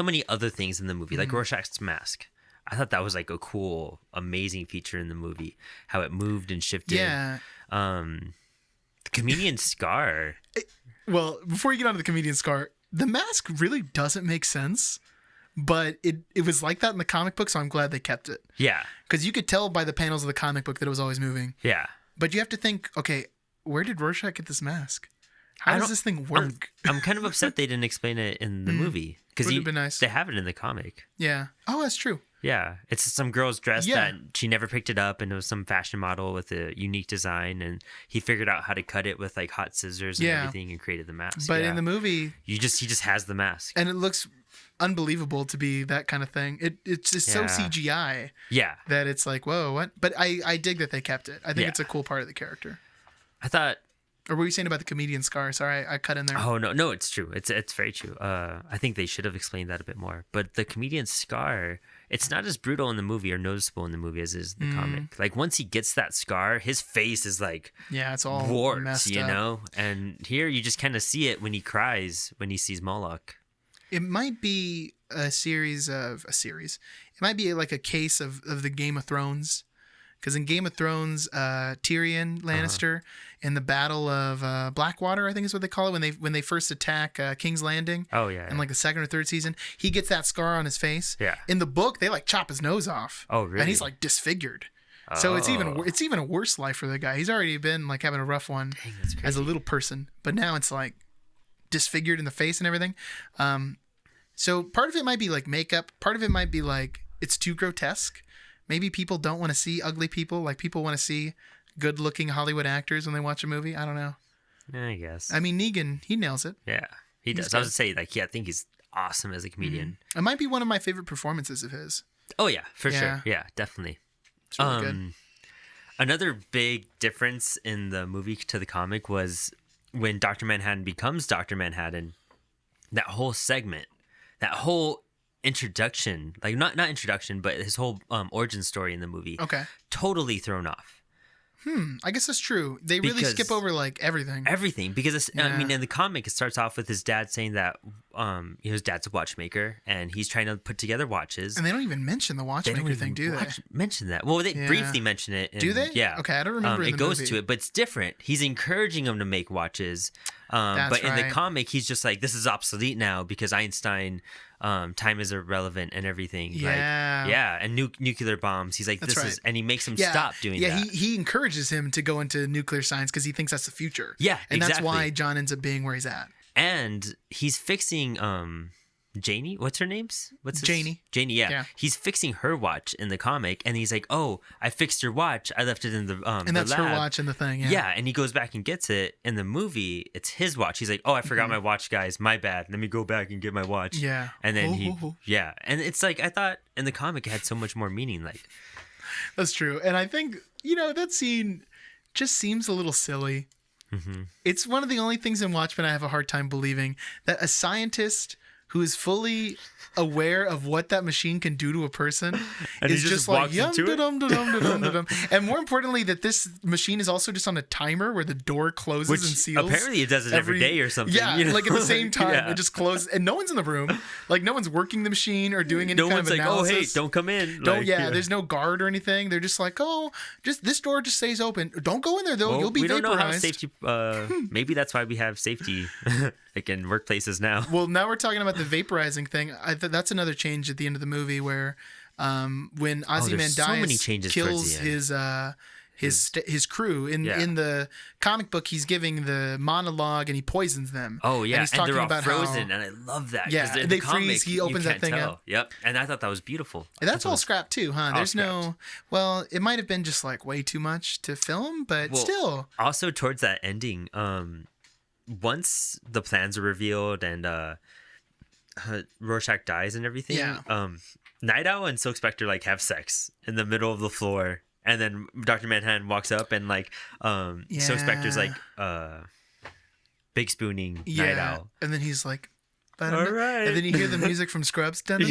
many other things in the movie, like Rorschach's mask. I thought that was like a cool, amazing feature in the movie, how it moved and shifted. Yeah. The comedian's scar. Well, before you get on to the comedian's scar, the mask really doesn't make sense, but it was like that in the comic book, so I'm glad they kept it. Yeah. Because you could tell by the panels of the comic book that it was always moving. Yeah. But you have to think, okay, where did Rorschach get this mask? How does this thing work? I'm kind of upset they didn't explain it in the movie. Because they have it in the comic. Yeah. Oh, that's true. Yeah. It's some girl's dress that she never picked it up, and it was some fashion model with a unique design, and he figured out how to cut it with like hot scissors and everything and created the mask. But in the movie, he just has the mask. And it looks unbelievable to be that kind of thing. It's just so CGI. Yeah. That it's like, whoa, what? But I dig that they kept it. I think it's a cool part of the character. I thought... Or were you saying about the comedian scar? Sorry, I cut in there. Oh, no, it's true. It's very true. I think they should have explained that a bit more. But the comedian's scar, it's not as brutal in the movie or noticeable in the movie as is the comic. Like, once he gets that scar, his face is like... Yeah, it's all warped, messed up. And here you just kind of see it when he cries when he sees Moloch. It might be a series. It might be like a case of the Game of Thrones. Because in Game of Thrones, Tyrion Lannister in the Battle of Blackwater, I think is what they call it, when they first attack King's Landing. Oh yeah. In like the second or third season, he gets that scar on his face. Yeah. In the book, they like chop his nose off. Oh really? And he's like disfigured. So it's even a worse life for the guy. He's already been like having a rough one as a little person, but now it's like disfigured in the face and everything. So part of it might be like makeup. Part of it might be like it's too grotesque. Maybe people don't want to see ugly people. Like people want to see good-looking Hollywood actors when they watch a movie. I don't know. I guess. I mean, Negan, he nails it. Yeah, he does. I was going to say, like, I think he's awesome as a comedian. It might be one of my favorite performances of his. Oh, yeah, for sure. Yeah, definitely. It's really good. Another big difference in the movie to the comic was when Dr. Manhattan becomes Dr. Manhattan, that whole segment, that whole introduction, like not introduction, but his whole origin story in the movie. Okay. Totally thrown off. I guess that's true. They really skip over like everything. Everything, because I mean, in the comic, it starts off with his dad saying that his dad's a watchmaker and he's trying to put together watches. And they don't even mention the watchmaker thing, do they? Mention that. Well, they briefly mention it. Do they? Yeah. Okay, I don't remember. It goes to it, but it's different. He's encouraging him to make watches. But in the comic, he's just like, this is obsolete now because Einstein. Time is irrelevant and everything. Yeah. And nuclear bombs. He's like, is, and he makes him stop doing that. Yeah, he encourages him to go into nuclear science because he thinks that's the future. Yeah, and that's why John ends up being where he's at. And he's fixing Janie. What's her name? Janie. Janie. Yeah. He's fixing her watch in the comic, and he's like, "Oh, I fixed your watch. I left it in the and that's her watch in the thing. Yeah. And he goes back and gets it in the movie. It's his watch. He's like, "Oh, I forgot my watch, guys. My bad. Let me go back and get my watch." Yeah. And then and it's like I thought in the comic it had so much more meaning. Like that's true, and I think that scene just seems a little silly. Mm-hmm. It's one of the only things in Watchmen I have a hard time believing that a scientist who is fully aware of what that machine can do to a person and is just like yum da-dum da-dum da-dum. And more importantly, that this machine is also just on a timer where the door closes and seals. Apparently it does it every day or something. Yeah, like at the same time it just closes and no one's in the room. Like no one's working the machine or doing any kind of analysis. No one's like, "Oh, hey, don't come in." There's no guard or anything. They're just like, "Oh, just this door just stays open. Don't go in there though. You'll be vaporized." We don't know how safety maybe that's why we have safety like in workplaces now. Well, now we're talking about the vaporizing thing. That's another change at the end of the movie where when Ozymandias kills his crew in the comic book, he's giving the monologue and he poisons them. Oh yeah, and he's talking they're all about frozen, and I love that. Yeah, in they the comic, freeze. He opens that thing up. Yep, and I thought that was beautiful. And that's all scrapped too, huh? There's no. Well, it might have been just like way too much to film, but still. Also, towards that ending, once the plans are revealed and Rorschach dies and everything, Night Owl and Silk Spectre like have sex in the middle of the floor, and then Dr. Manhattan walks up and like Silk Spectre's like big spooning Night Owl, and then he's like, all right, and then you hear the music from Scrubs, and then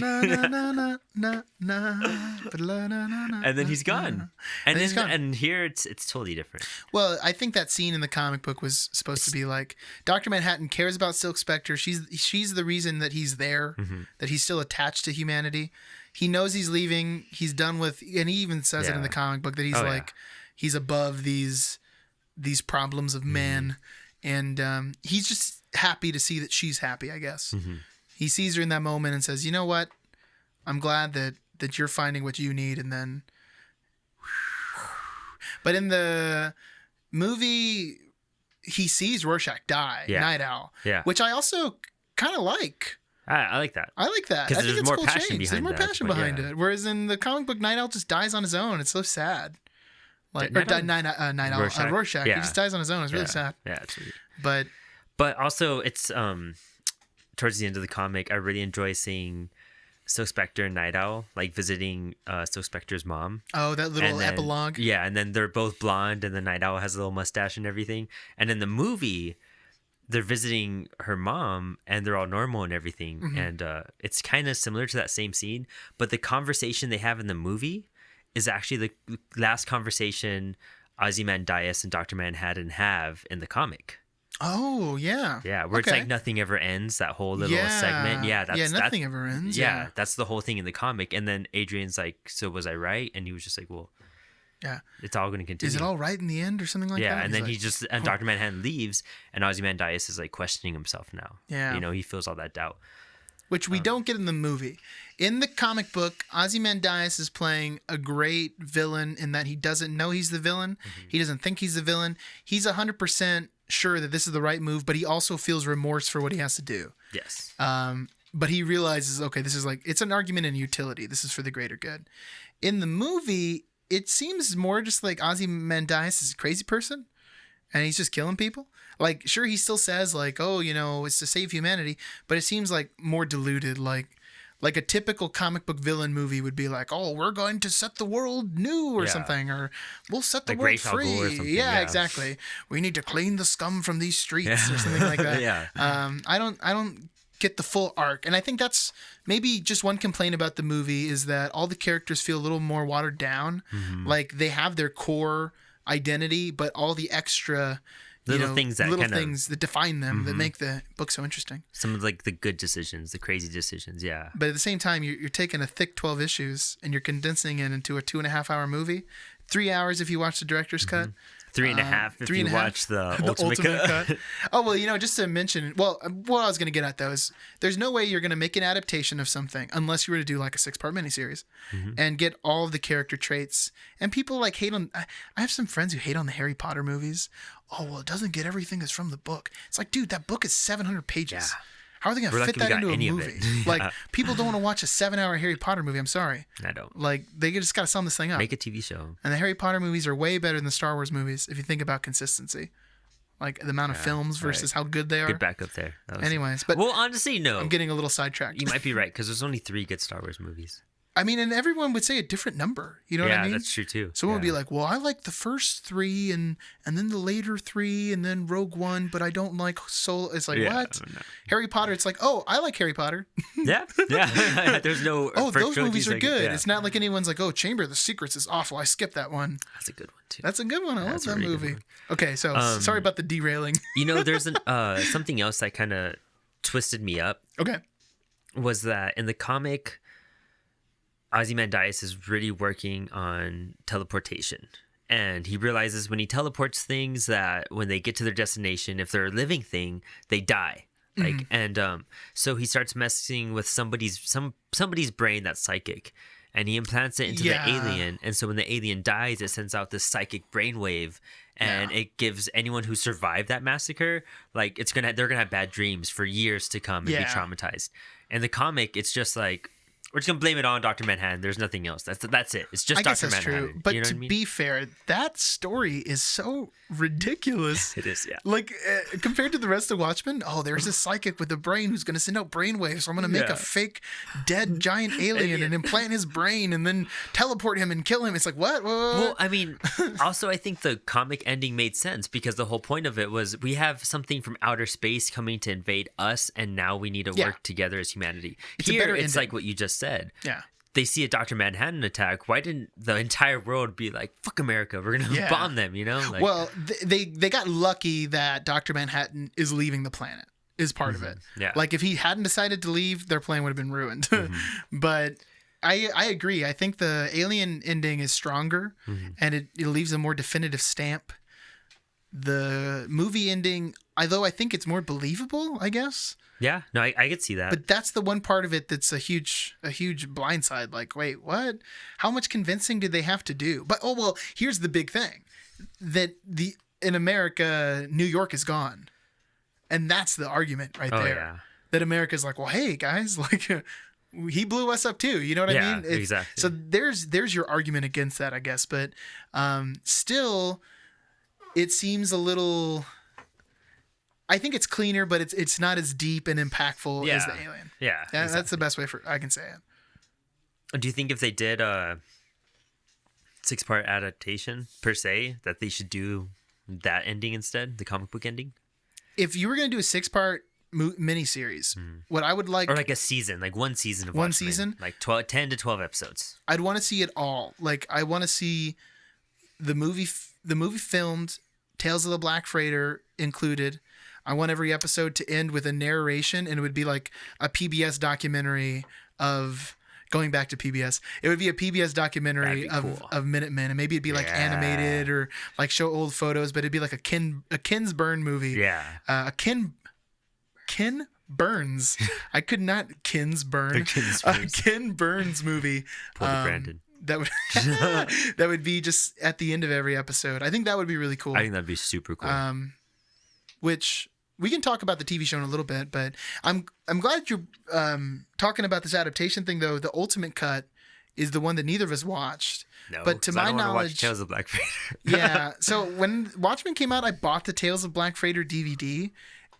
he's gone, and here it's totally different. Well, I think that scene in the comic book was supposed to be like Dr. Manhattan cares about Silk Spectre. She's the reason that he's there, that he's still attached to humanity. He knows he's leaving. He's done with, and he even says it in the comic book that he's he's above these problems of men, and he's just happy to see that she's happy, I guess. He sees her in that moment and says, "You know what? I'm glad that you're finding what you need." And then, but in the movie, he sees Rorschach die, Night Owl, which I also kind of like. I like that. I like that. Because there's more cool passion change. behind There's more passion behind it. Whereas in the comic book, Night Owl just dies on his own. It's so sad. Like Night Owl, Rorschach. He just dies on his own. It's really sad. Yeah, it's really. But also, it's towards the end of the comic, I really enjoy seeing Silk Spectre and Night Owl like visiting Silk Spectre's mom. Oh, that little epilogue. Yeah, and then they're both blonde, and the Night Owl has a little mustache and everything. And in the movie, they're visiting her mom, and they're all normal and everything. And it's kind of similar to that same scene, but the conversation they have in the movie is actually the last conversation Ozymandias and Dr. Manhattan have in the comic. Oh, yeah. Yeah, where it's like nothing ever ends, that whole little segment. Yeah, nothing ever ends. Yeah, that's the whole thing in the comic. And then Adrian's like, "So was I right?" And he was just like, "Well, it's all going to continue. Is it all right in the end or something like that?" Yeah, and then and Dr. Manhattan leaves, and Ozymandias is like questioning himself now. Yeah. He feels all that doubt. Which we don't get in the movie. In the comic book, Ozymandias is playing a great villain in that he doesn't know he's the villain. He doesn't think he's the villain. He's 100% sure that this is the right move, but he also feels remorse for what he has to do. Yes. but he realizes, okay, this is like, it's an argument in utility. This is for the greater good. In the movie, it seems more just like Ozymandias is a crazy person and he's just killing people. Like, sure, he still says like, oh, you know, it's to save humanity, but it seems like more diluted. Like a typical comic book villain movie would be like, oh, we're going to set the world new or something, or we'll set the world free. Yeah, exactly. We need to clean the scum from these streets or something like that. I don't get the full arc. And I think that's maybe just one complaint about the movie is that all the characters feel a little more watered down. Like they have their core identity, but all the extra things that define them that make the book so interesting. Some of like the good decisions, the crazy decisions, But at the same time, you're taking a thick 12 issues and you're condensing it into a 2.5 hour movie. 3 hours if you watch the director's cut. 3.5 if you watch the ultimate cut. Oh, well, just to mention, what I was going to get at, though, is there's no way you're going to make an adaptation of something unless you were to do like a 6-part miniseries and get all of the character traits. And people like hate on, I have some friends who hate on the Harry Potter movies. Oh, well, it doesn't get everything that's from the book. It's like, dude, that book is 700 pages. How are they going to fit that into a movie? Like, people don't want to watch a 7-hour Harry Potter movie. I'm sorry. I don't. Like, they just got to sum this thing up. Make a TV show. And the Harry Potter movies are way better than the Star Wars movies if you think about consistency. Like, the amount of films versus how good they are. Good backup there. Anyways. But well, honestly, no. I'm getting a little sidetracked. You might be right, because there's only 3 good Star Wars movies. I mean, and everyone would say a different number. You know what I mean? Yeah, that's true too. Someone would be like, well, I like the first 3 and then the later 3 and then Rogue One, but I don't like Solo. It's like, what? No. Harry Potter, it's like, oh, I like Harry Potter. Yeah. There's no... Oh, those movies are good. Yeah. It's not like anyone's like, oh, Chamber of the Secrets is awful. I skipped that one. That's a good one too. That's a good one. I love that really movie. Okay, so sorry about the derailing. There's something else that kind of twisted me up. Okay. Was that in the comic... Ozymandias is really working on teleportation. And he realizes when he teleports things that when they get to their destination, if they're a living thing, they die. So he starts messing with somebody's brain that's psychic. And he implants it into the alien. And so when the alien dies, it sends out this psychic brainwave. And it gives anyone who survived that massacre, like they're gonna have bad dreams for years to come and be traumatized. In the comic, it's just like, we're just gonna blame it on Dr. Manhattan. There's nothing else. That's it. It's just Dr. Manhattan. True. But to be fair, that story is so ridiculous. It is, yeah. Like compared to the rest of Watchmen, there's a psychic with a brain who's gonna send out brainwaves. So I'm gonna make a fake dead giant alien and implant his brain and then teleport him and kill him. It's like what? Well, I mean, also I think the comic ending made sense because the whole point of it was we have something from outer space coming to invade us, and now we need to work together as humanity. Here, it's like what you just said. Yeah. They see a Dr. Manhattan attack. Why didn't the entire world be like, fuck America, we're going to bomb them, Like, well, they got lucky that Dr. Manhattan is leaving the planet, is part of it. Yeah. Like, if he hadn't decided to leave, their plan would have been ruined. But I agree. I think the alien ending is stronger, and it leaves a more definitive stamp. The movie ending, although I think it's more believable, I guess. Yeah, no, I could see that. But that's the one part of it that's a huge blindside. Like, wait, what? How much convincing did they have to do? But here's the big thing: that in America, New York is gone, and that's the argument right there. Yeah. That America's like, well, hey guys, like he blew us up too. You know what I mean? Exactly. So there's your argument against that, I guess. But still, it seems a little. I think it's cleaner, but it's not as deep and impactful as the alien. Yeah, exactly. That's the best way I can say it. Do you think if they did a 6-part adaptation per se, that they should do that ending instead, the comic book ending? If you were going to do a 6-part miniseries, what I would like, or like a season, like one season of one Watchmen, season, like 10 to 12 episodes. I'd want to see it all. Like I want to see the movie filmed, Tales of the Black Freighter included. I want every episode to end with a narration, and it would be like a PBS documentary of going back to PBS. It would be a PBS documentary of Minutemen, and maybe it'd be like animated or like show old photos, but it'd be like a Ken's Burn movie. Yeah. Ken Burns. I could not Ken's Burn. Ken Burns movie. Pull the Brandon. That would be just at the end of every episode. I think that would be really cool. I think that'd be super cool. Which we can talk about the TV show in a little bit, but I'm glad you're talking about this adaptation thing, though. The Ultimate Cut is the one that neither of us watched. No, but to my knowledge, watch Tales of Black Freighter. Yeah. So when Watchmen came out, I bought the Tales of Black Freighter DVD,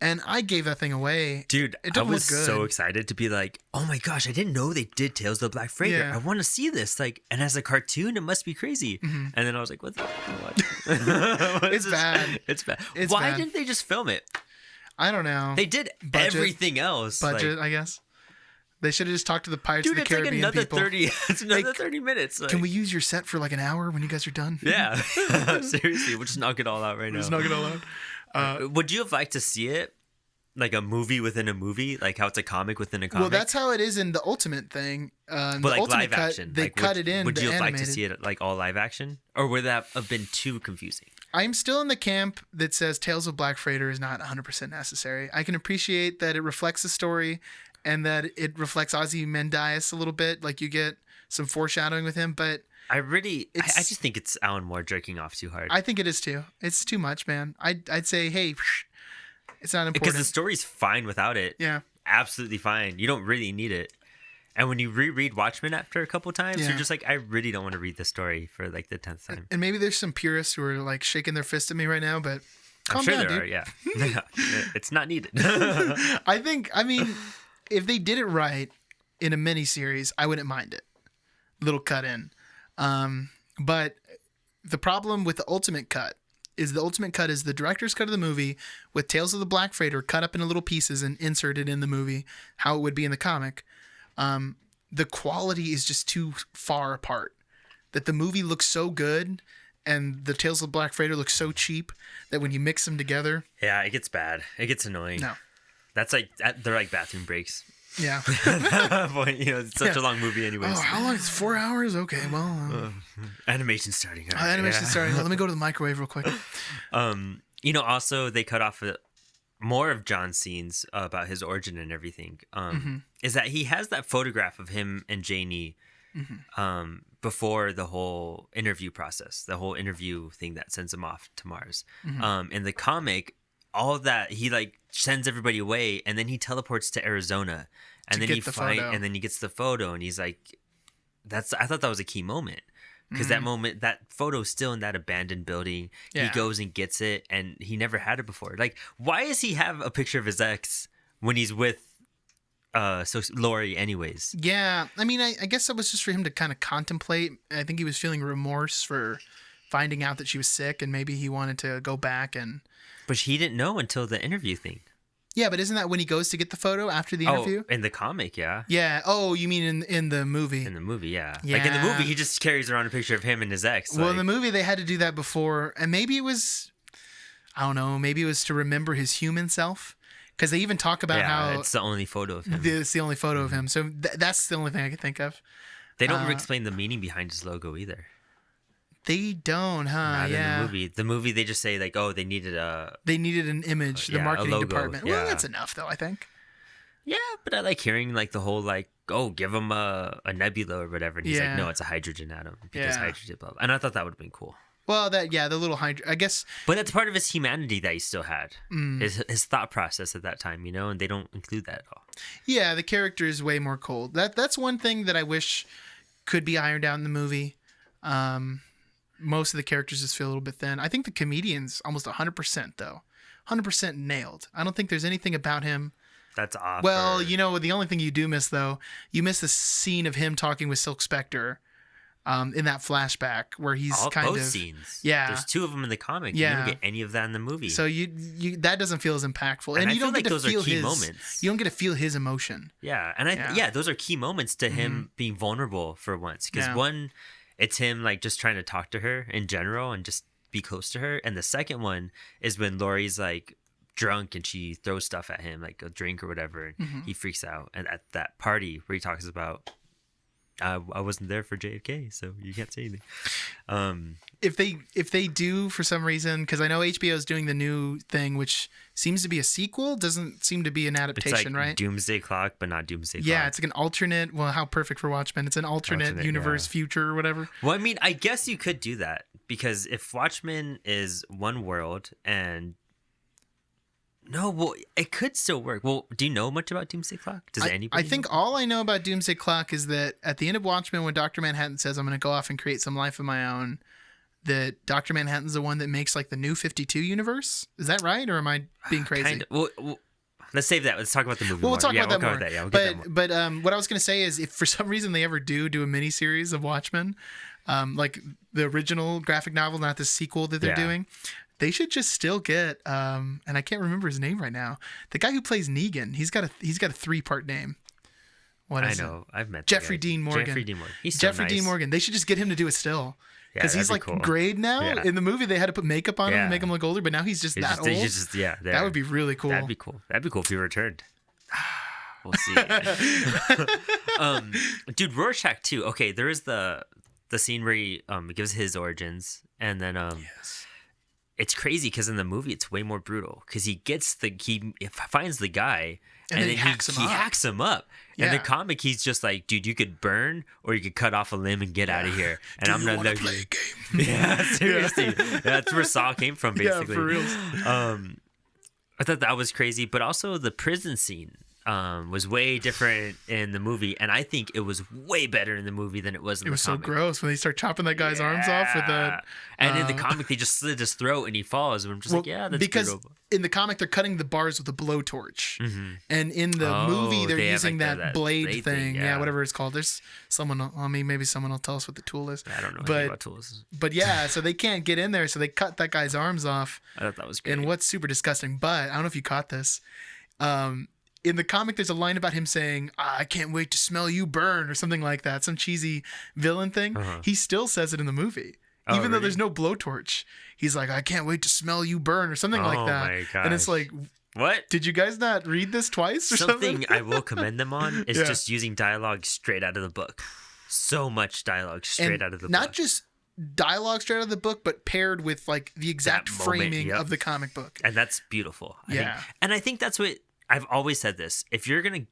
and I gave that thing away. Dude, I was so excited to be like, oh my gosh, I didn't know they did Tales of the Black Freighter. Yeah. I want to see this. Like, and as a cartoon, it must be crazy. Mm-hmm. And then I was like, what the what? It's bad. It's bad. It's Why bad. didn't they just film it? I don't know. They did everything else. Budget, I guess. They should have just talked to the Pirates of the Caribbean like another people. 30. It's another 30 minutes. Like, can we use your set for like an hour when you guys are done? Yeah. Seriously, we'll just knock it all out right now. Just knock it all out. Would you have liked to see it? Like a movie within a movie? Like how it's a comic within a comic? Well, that's how it is in the Ultimate thing. But the like Ultimate live cut, action. They like, cut it in. Would you have liked to animated. see it like all live action? Or would that have been too confusing? I'm still in the camp that says Tales of Black Freighter is not 100% necessary. I can appreciate that it reflects the story and that it reflects Ozymandias a little bit. Like you get some foreshadowing with him, but I just think it's Alan Moore jerking off too hard. I think it is too. It's too much, man. I'd say, hey, it's not important. Because the story's fine without it. Yeah. Absolutely fine. You don't really need it. And when you reread Watchmen after a couple times, Yeah. you're just like, I really don't want to read the story for like the 10th time. And maybe there's some purists who are like shaking their fist at me right now, but I'm calm sure down, there dude. are, yeah. It's not needed. I mean, if they did it right in a miniseries, I wouldn't mind it. Little cut in. But the problem with the Ultimate Cut is the director's cut of the movie with Tales of the Black Freighter cut up into little pieces and inserted in the movie how it would be in the comic. The quality is just too far apart. That the movie looks so good and the Tales of the Black Freighter looks so cheap that when you mix them together... Yeah, it gets bad. It gets annoying. No. That's like, they're like bathroom breaks. Yeah. Point, it's such a long movie anyways. Oh, how long? It's 4 hours? Okay, well... Animation starting. Right, animation starting. Let me go to the microwave real quick. Also, they cut off more of John's scenes about his origin and everything. Is that he has that photograph of him and Janie before the whole interview process, the whole interview thing that sends him off to Mars. In the comic, all of that, he like sends everybody away and then he teleports to Arizona and then he fight and then he gets the photo and he's like, I thought that was a key moment. Because that moment, that photo's still in that abandoned building. Yeah. He goes and gets it, and he never had it before. Like, why does he have a picture of his ex when he's with Lori anyways? Yeah, I mean, I guess that was just for him to kind of contemplate. I think he was feeling remorse for finding out that she was sick, and maybe he wanted to go back and... But he didn't know until the interview thing. Yeah, but isn't that when he goes to get the photo after the interview? In the comic, yeah. Yeah. Oh, you mean in the movie? In the movie, yeah. Like in the movie, he just carries around a picture of him and his ex. Well, in the movie, they had to do that before, and maybe it was, I don't know, maybe it was to remember his human self, because they even talk about how it's the only photo of him. It's the only photo of him, so that's the only thing I can think of. They don't explain the meaning behind his logo either. They don't, huh? Not in the movie. The movie, they just say like, oh, they needed an image, the marketing department. Yeah. Well, that's enough, though, I think. Yeah, but I like hearing like the whole like, oh, give him a nebula or whatever. And he's like, no, it's a hydrogen atom because hydrogen, blah, blah. And I thought that would have been cool. Well, the little I guess. But that's part of his humanity that he still had. His thought process at that time, and they don't include that at all. Yeah, the character is way more cold. That's one thing that I wish could be ironed out in the movie. Most of the characters just feel a little bit thin. I think the comedian's almost 100%, though. 100% nailed. I don't think there's anything about him. That's off. Well, the only thing you do miss, though, you miss the scene of him talking with Silk Spectre in that flashback where he's both scenes. Yeah. There's two of them in the comic. Yeah. You never get any of that in the movie. So you that doesn't feel as impactful. And you don't get to feel his moments. You don't get to feel his emotion. Yeah. And those are key moments to him being vulnerable for once. Because one... It's him like just trying to talk to her in general and just be close to her. And the second one is when Laurie's like drunk and she throws stuff at him, like a drink or whatever. And he freaks out. And at that party where he talks about, I wasn't there for JFK, so you can't say anything. If they do for some reason, because I know HBO is doing the new thing, which seems to be a sequel, doesn't seem to be an adaptation, it's like right? Doomsday Clock, but not Doomsday Clock. Yeah, it's like an alternate. Well, how perfect for Watchmen! It's an alternate universe, future, or whatever. Well, I mean, I guess you could do that because if Watchmen is one world and No, well, it could still work. Well, do you know much about Doomsday Clock? Does anybody? I think all I know about Doomsday Clock is that at the end of Watchmen, when Dr. Manhattan says, I'm going to go off and create some life of my own, that Dr. Manhattan's the one that makes like the new 52 universe. Is that right? Or am I being crazy? Kind of. Well, let's save that. Let's talk about the movie. We'll talk about that more. That. Yeah, but what I was going to say is if for some reason they ever do a miniseries of Watchmen, like the original graphic novel, not the sequel that they're doing, they should just still get, and I can't remember his name right now, the guy who plays Negan. He's got a 3-part name. What is it? I know. I've met Jeffrey Dean Morgan. He's so Jeffrey Dean Morgan. They should just get him to do a still. Because he's like cool. Grayed now. Yeah. In the movie, they had to put makeup on him to make him look older, but now he's just that old. That would be really cool. That'd be cool. That'd be cool if he returned. We'll see. Dude, Rorschach too. Okay, there is the scene where he gives his origins, and then it's crazy because in the movie it's way more brutal because he finds the guy and then he hacks him up. Yeah. In the comic, he's just like, dude, you could burn or you could cut off a limb and get out of here. And I'm not play a game. Yeah, seriously. That's where Saw came from, basically. Yeah, for real. I thought that was crazy, but also the prison scene was way different in the movie, and I think it was way better in the movie than it was in the comic. It was so gross when they start chopping that guy's arms off with that. And in the comic, they just slit his throat and he falls. And I'm just that's because brutal. In the comic, they're cutting the bars with a blowtorch, and in the movie, they're using that blade thing. Yeah, whatever it's called. There's someone. Maybe someone will tell us what the tool is. I don't know anything about tools. But yeah, so they can't get in there, so they cut that guy's arms off. I thought that was great. And what's super disgusting, but I don't know if you caught this. In the comic, there's a line about him saying, I can't wait to smell you burn, or something like that. Some cheesy villain thing. He still says it in the movie. Even though there's no blowtorch. He's like, I can't wait to smell you burn, or something like that. Oh my gosh. And it's like, what? Did you guys not read this twice or something? Something I will commend them on is just using dialogue straight out of the book. So much dialogue straight out of the book. Not just dialogue straight out of the book, but paired with like the exact framing of the comic book. And that's beautiful. I think that's what... I've always said this. The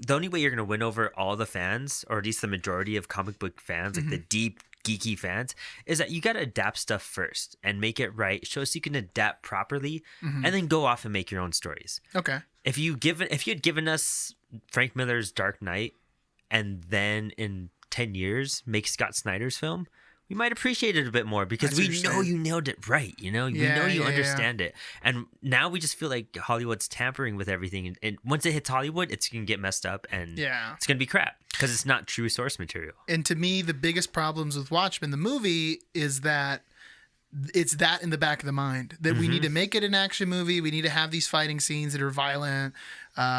only way you're gonna win over all the fans, or at least the majority of comic book fans, like the deep geeky fans, is that you gotta adapt stuff first and make it right, so you can adapt properly, and then go off and make your own stories. Okay. If you had given us Frank Miller's Dark Knight, and then in 10 years make Scott Snyder's film, we might appreciate it a bit more because we know you nailed it right. You know, we know you understand it. And now we just feel like Hollywood's tampering with everything. And once it hits Hollywood, it's going to get messed up and it's going to be crap because it's not true source material. And to me, the biggest problems with Watchmen, the movie, is that it's that in the back of the mind that we need to make it an action movie. We need to have these fighting scenes that are violent.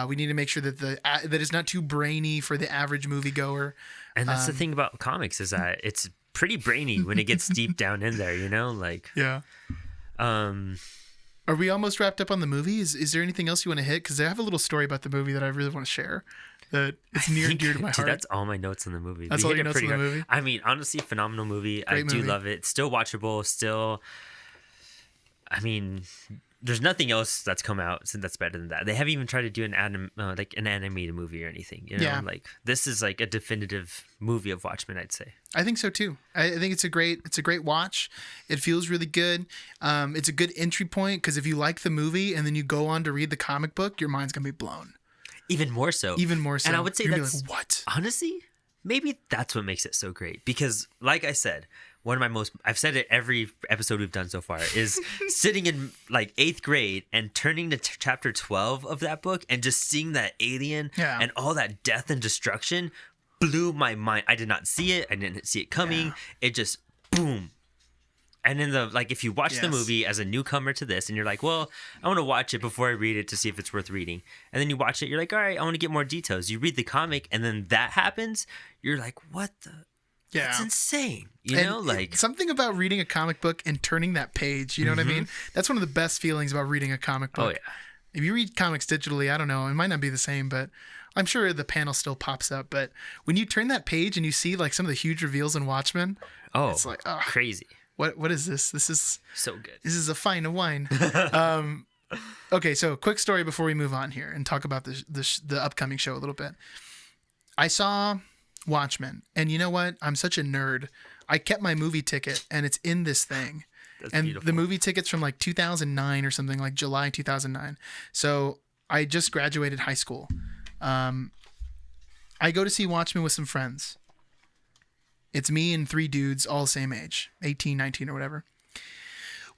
We need to make sure that that it's not too brainy for the average moviegoer. And that's the thing about comics is that it's pretty brainy when it gets deep down in there, you know, like Are we almost wrapped up on the movie? Is there anything else you want to hit? Because I have a little story about the movie that I really want to share. That it's near and dear to my heart. That's all my notes on the movie. That's all your notes on the movie? I mean, honestly, phenomenal movie. I do love it. Still watchable. Still, I mean, there's nothing else that's come out that's better than that. They haven't even tried to do an animated movie or anything. You know, like this is like a definitive movie of Watchmen, I'd say. I think so too. I think it's a great watch. It feels really good. It's a good entry point because if you like the movie and then you go on to read the comic book, your mind's gonna be blown. Even more so. And I would say that's like, what? Honestly, maybe that's what makes it so great. Because, like I said, I've said it every episode we've done so far, is sitting in like 8th grade and turning to chapter 12 of that book and just seeing that alien and all that death and destruction blew my mind. I did not see it. I didn't see it coming. Yeah. It just boom. And in if you watch the movie as a newcomer to this and you're like, well, I want to watch it before I read it to see if it's worth reading. And then you watch it, you're like, all right, I want to get more details. You read the comic and then that happens. You're like, what the? Yeah. That's insane. You know, like something about reading a comic book and turning that page. You know what I mean? That's one of the best feelings about reading a comic book. Oh, yeah. If you read comics digitally, I don't know, it might not be the same, but I'm sure the panel still pops up. But when you turn that page and you see like some of the huge reveals in Watchmen, it's like, oh, crazy. What is this? This is so good. This is a fine wine. Okay, so quick story before we move on here and talk about the upcoming show a little bit. I saw Watchmen, and you know what? I'm such a nerd. I kept my movie ticket, and it's in this thing. and beautiful. the movie tickets from like 2009 or something, like July 2009. So I just graduated high school. I go to see Watchmen with some friends. It's me and 3 dudes, all same age, 18, 19 or whatever.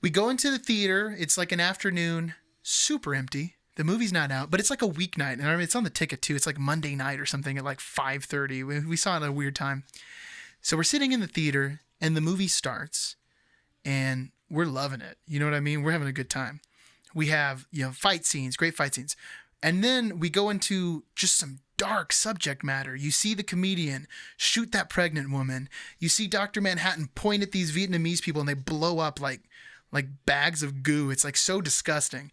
We go into the theater. It's like an afternoon, super empty. The movie's not out, but it's like a weeknight. And I mean, it's on the ticket too. It's like Monday night or something at like 5:30. We saw it at a weird time. So we're sitting in the theater and the movie starts and we're loving it. You know what I mean? We're having a good time. We have, fight scenes, great fight scenes. And then we go into just some dark subject matter. You see the comedian shoot that pregnant woman. You see Dr. Manhattan point at these Vietnamese people and they blow up like bags of goo. It's like so disgusting.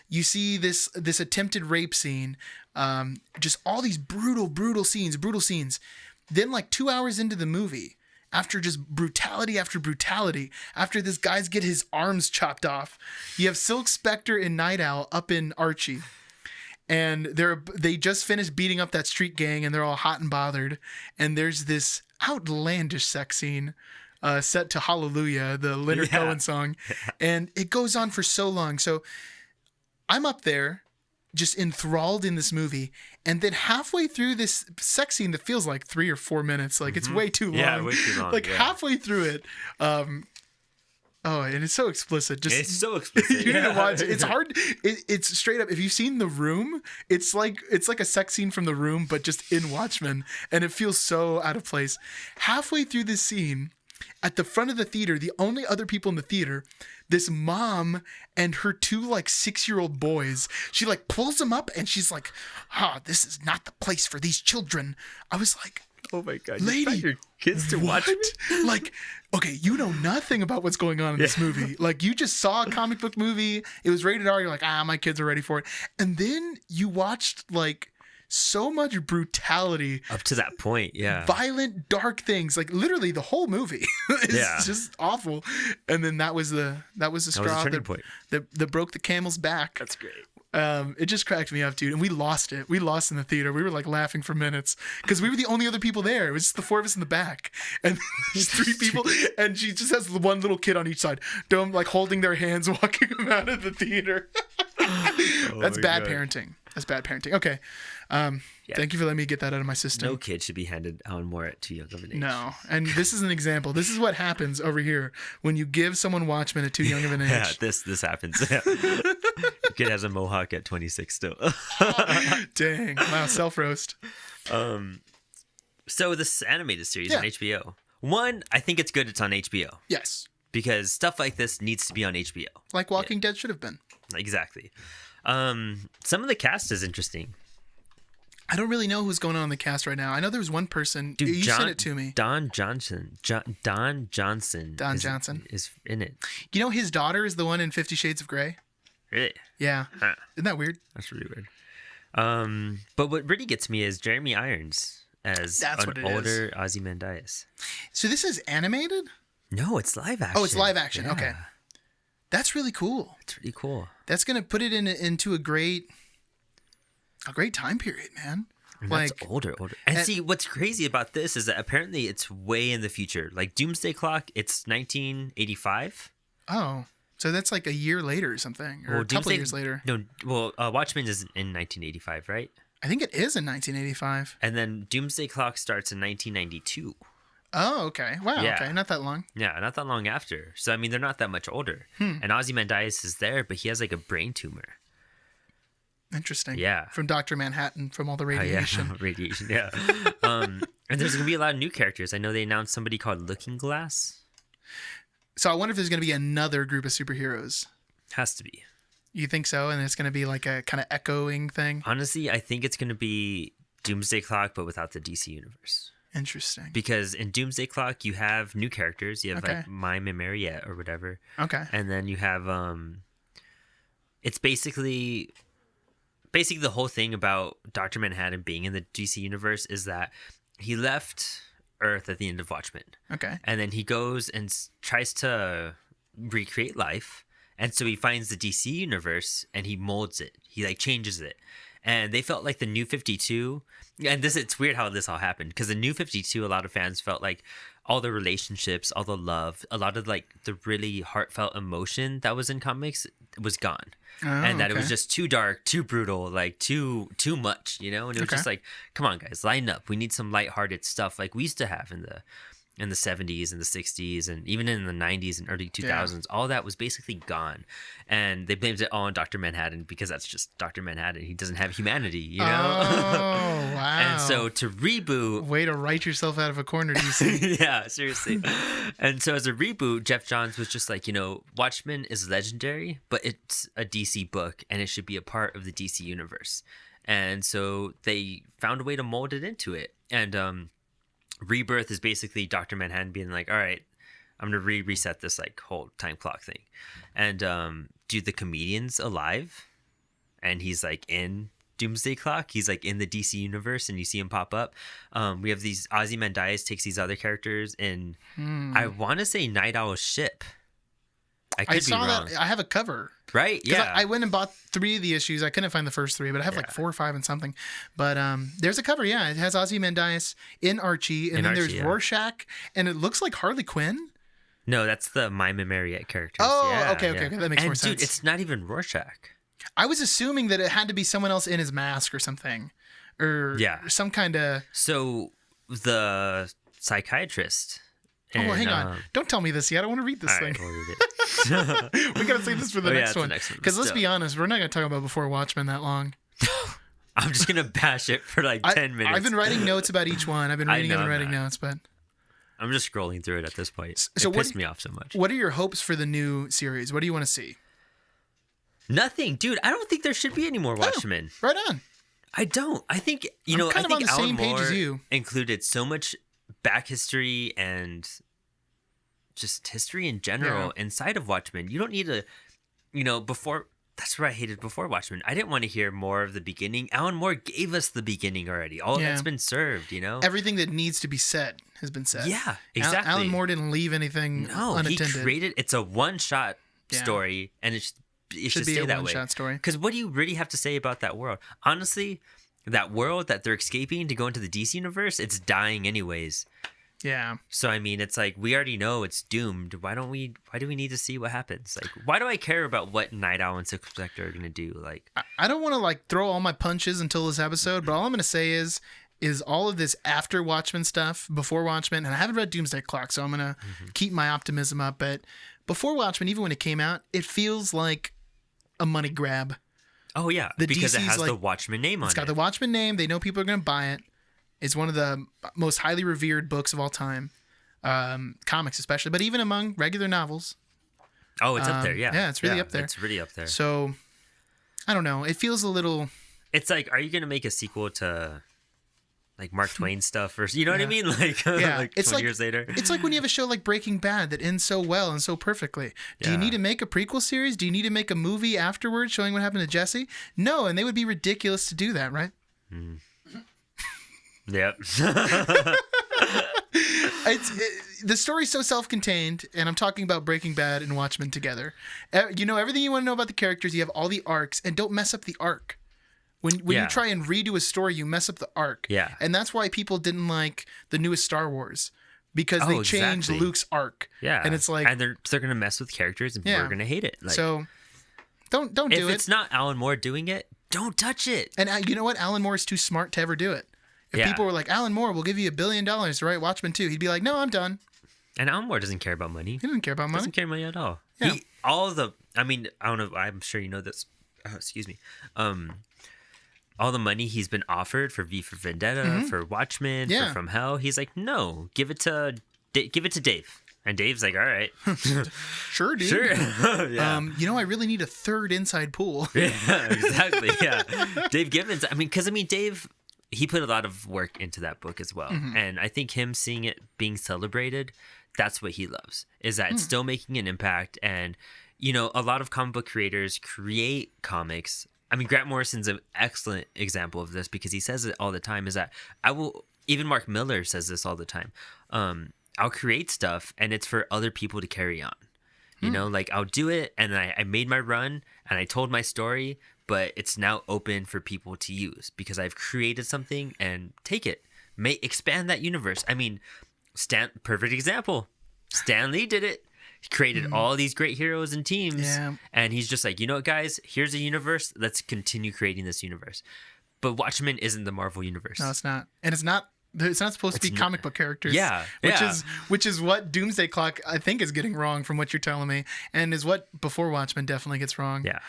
You see this attempted rape scene. Just all these brutal scenes. Then like 2 hours into the movie, after just brutality after brutality, after this guy's get his arms chopped off, you have Silk Spectre and Night Owl up in Archie. And they just finished beating up that street gang and they're all hot and bothered. And there's this outlandish sex scene set to Hallelujah, the Leonard Cohen song. And it goes on for so long. So I'm up there just enthralled in this movie. And then halfway through this sex scene that feels like 3 or 4 minutes, like it's way too long. Yeah, way too long. Like halfway through it, and it's so explicit. It's so explicit. You need to watch it. It's hard. It's straight up. If you've seen The Room, it's like a sex scene from The Room, but just in Watchmen, and it feels so out of place. Halfway through this scene, at the front of the theater, the only other people in the theater, this mom and her 2 like 6-year-old boys. She like pulls them up and she's like, this is not the place for these children. I was like, oh my God, lady, you brought your kids to watch it? Like, okay, you know nothing about what's going on in this movie. Like, you just saw a comic book movie. It was rated R. You're like, my kids are ready for it. And then you watched like so much brutality up to that point. Yeah, violent, dark things. Like literally, the whole movie is just awful. And then that was the straw that broke the camel's back. That's great. It just cracked me up, dude. And we lost it. We lost in the theater. We were like laughing for minutes because we were the only other people there. It was just the 4 of us in the back, and there's 3 people, and she just has one little kid on each side, like holding their hands, walking them out of the theater. That's bad parenting. That's bad parenting. Okay. Thank you for letting me get that out of my system. No kid should be handed on more at too young of an age. No. And this is an example. This is what happens over here when you give someone Watchmen at too young of an age. Yeah, this happens. Kid has a mohawk at 26 still. Dang. Wow, self-roast. So this animated series on HBO. One, I think it's good it's on HBO. Yes. Because stuff like this needs to be on HBO. Like Walking Dead should have been. Exactly. Some of the cast is interesting. I don't really know who's going on in the cast right now. I know there was one person. Dude, you sent it to me. Don Johnson is in it. You know his daughter is the one in 50 Shades of Grey? Really? Yeah. Huh. Isn't that weird? That's really weird. But what really gets me is Jeremy Irons as an older Ozymandias. So this is animated? No, it's live action. Oh, it's live action. Yeah. Okay. That's really cool. It's really cool. That's going to put it into a great time period, man. And like that's older. And see, what's crazy about this is that apparently it's way in the future. Like Doomsday Clock, it's 1985. Oh, so that's like a year later or something, or a couple years later. No, well, Watchmen is in 1985, right? I think it is in 1985. And then Doomsday Clock starts in 1992. Oh, okay. Wow. Yeah. Okay, not that long. Yeah, not that long after. So I mean, they're not that much older. And Ozymandias is there, but he has like a brain tumor. Interesting. Yeah. From Dr. Manhattan, from all the radiation. Oh, yeah. Radiation, yeah. And there's going to be a lot of new characters. I know they announced somebody called Looking Glass. So I wonder if there's going to be another group of superheroes. Has to be. You think so? And it's going to be like a kind of echoing thing? Honestly, I think it's going to be Doomsday Clock, but without the DC universe. Interesting. Because in Doomsday Clock, you have new characters. You have like Mime and Mariette or whatever. Okay. And then you have, it's basically the whole thing about Dr. Manhattan being in the DC universe is that he left Earth at the end of Watchmen. Okay. And then he goes and tries to recreate life. And so he finds the DC universe and he molds it. He like changes it. and they felt like the New 52. And it's weird how this all happened, because the New 52, a lot of fans felt like all the relationships, all the love, a lot of like the really heartfelt emotion that was in comics was gone. And that it was just too dark, too brutal, like too much, you know? And it was just like, come on, guys, line up. We need some lighthearted stuff like we used to have in the 70s and the 60s and even in the 90s and early 2000s. All that was basically gone. And they blamed it all on Dr. Manhattan, because that's just Dr. Manhattan. He doesn't have humanity, you know? Oh, wow. And so to reboot... Way to write yourself out of a corner, DC. Yeah, seriously. And so as a reboot, Jeff Johns was just like, Watchmen is legendary, but it's a DC book and it should be a part of the DC universe. And so they found a way to mold it into it. And Rebirth is basically Dr. Manhattan being like, all right, I'm going to reset this like whole time clock thing. And dude, the comedian's alive and he's like in Doomsday Clock. He's like in the DC universe and you see him pop up. We have these Ozymandias takes these other characters in, I want to say Night Owl's ship. I saw that. I have a cover. Right? Yeah. I went and bought 3 of the issues. I couldn't find the first 3, but I have like 4 or 5 and something. But there's a cover. Yeah, it has Ozymandias in Archie, and then there's Rorschach, and it looks like Harley Quinn. No, that's the Mime and Mariette characters. Oh, okay. That makes more sense. Dude, it's not even Rorschach. I was assuming that it had to be someone else in his mask or something, or some kind of. So the psychiatrist. Hang on! Don't tell me this yet. I want to read this thing. Right, we'll read it. We gotta save this for the next one. Because let's be honest, we're not gonna talk about Before Watchmen that long. I'm just gonna bash it for like 10 minutes. I've been writing notes about each one. I've been reading and writing notes, but I'm just scrolling through it at this point. It pissed me off so much. What are your hopes for the new series? What do you want to see? Nothing, dude. I don't think there should be any more Watchmen. Right on. I don't. I think I'm kind of on the same page as you. Included so much back history and just history in general inside of Watchmen. You don't need to, before. That's what I hated before Watchmen. I didn't want to hear more of the beginning. Alan Moore gave us the beginning already. All that's been served, Everything that needs to be said has been said. Yeah, exactly. Alan Moore didn't leave anything unattended. He created. It's a one-shot story, and it should be a one-shot story. Because what do you really have to say about that world? Honestly, that world that they're escaping to go into the DC universe, it's dying anyways. Yeah. So I mean, it's like we already know it's doomed. Why do we need to see what happens? Like, why do I care about what Night Owl and Silk Spectre are gonna do? Like, I don't want to like throw all my punches until this episode, but all I'm gonna say is all of this after Watchmen stuff, before Watchmen, and I haven't read Doomsday Clock, so I'm gonna keep my optimism up. But before Watchmen, even when it came out, it feels like a money grab. Oh yeah, because it has the Watchmen name on it. It's got the Watchmen name. They know people are gonna buy it. It's one of the most highly revered books of all time, comics especially, but even among regular novels. Oh, it's up there, yeah. Yeah, it's really up there. It's really up there. So, I don't know. It feels a little... It's like, are you going to make a sequel to, like, Mark Twain stuff? Or you know what I mean? Like, like 20 years later? It's like when you have a show like Breaking Bad that ends so well and so perfectly. Do you need to make a prequel series? Do you need to make a movie afterwards showing what happened to Jesse? No, and they would be ridiculous to do that, right? Mm. Yep. The story's so self-contained, and I'm talking about Breaking Bad and Watchmen together. You know everything you want to know about the characters. You have all the arcs, and don't mess up the arc. When you try and redo a story, you mess up the arc. Yeah. And that's why people didn't like the newest Star Wars, because they changed Luke's arc. Yeah. And it's like, and they're gonna mess with characters, and we're gonna hate it. Like, so don't do it. If it's not Alan Moore doing it, don't touch it. And you know what? Alan Moore is too smart to ever do it. If people were like, Alan Moore will give you $1 billion to write Watchmen 2, he'd be like, no, I'm done. And Alan Moore doesn't care about money. He doesn't care about money. Doesn't care money at all. Yeah. I mean, I don't know. I'm sure you know this. Excuse me. All the money he's been offered for V for Vendetta, for Watchmen, for From Hell, he's like, no, give it to Dave. And Dave's like, all right. Sure, dude. Sure. I really need a third inside pool. Yeah, exactly. Yeah. Dave Gibbons. Dave, he put a lot of work into that book as well. And I think him seeing it being celebrated, that's what he loves, is that it's still making an impact. And, a lot of comic book creators create comics. I mean, Grant Morrison's an excellent example of this, because he says it all the time, is that even Mark Miller says this all the time. I'll create stuff and it's for other people to carry on. Like I'll do it and I made my run and I told my story, but it's now open for people to use because I've created something and take it. May expand that universe. I mean, perfect example. Stan Lee did it. He created all these great heroes and teams, and he's just like, you know what, guys? Here's a universe. Let's continue creating this universe. But Watchmen isn't the Marvel universe. No, it's not, and it's not. It's not supposed to be comic book characters. Yeah, which is what Doomsday Clock I think is getting wrong from what you're telling me, and is what Before Watchmen definitely gets wrong. Yeah,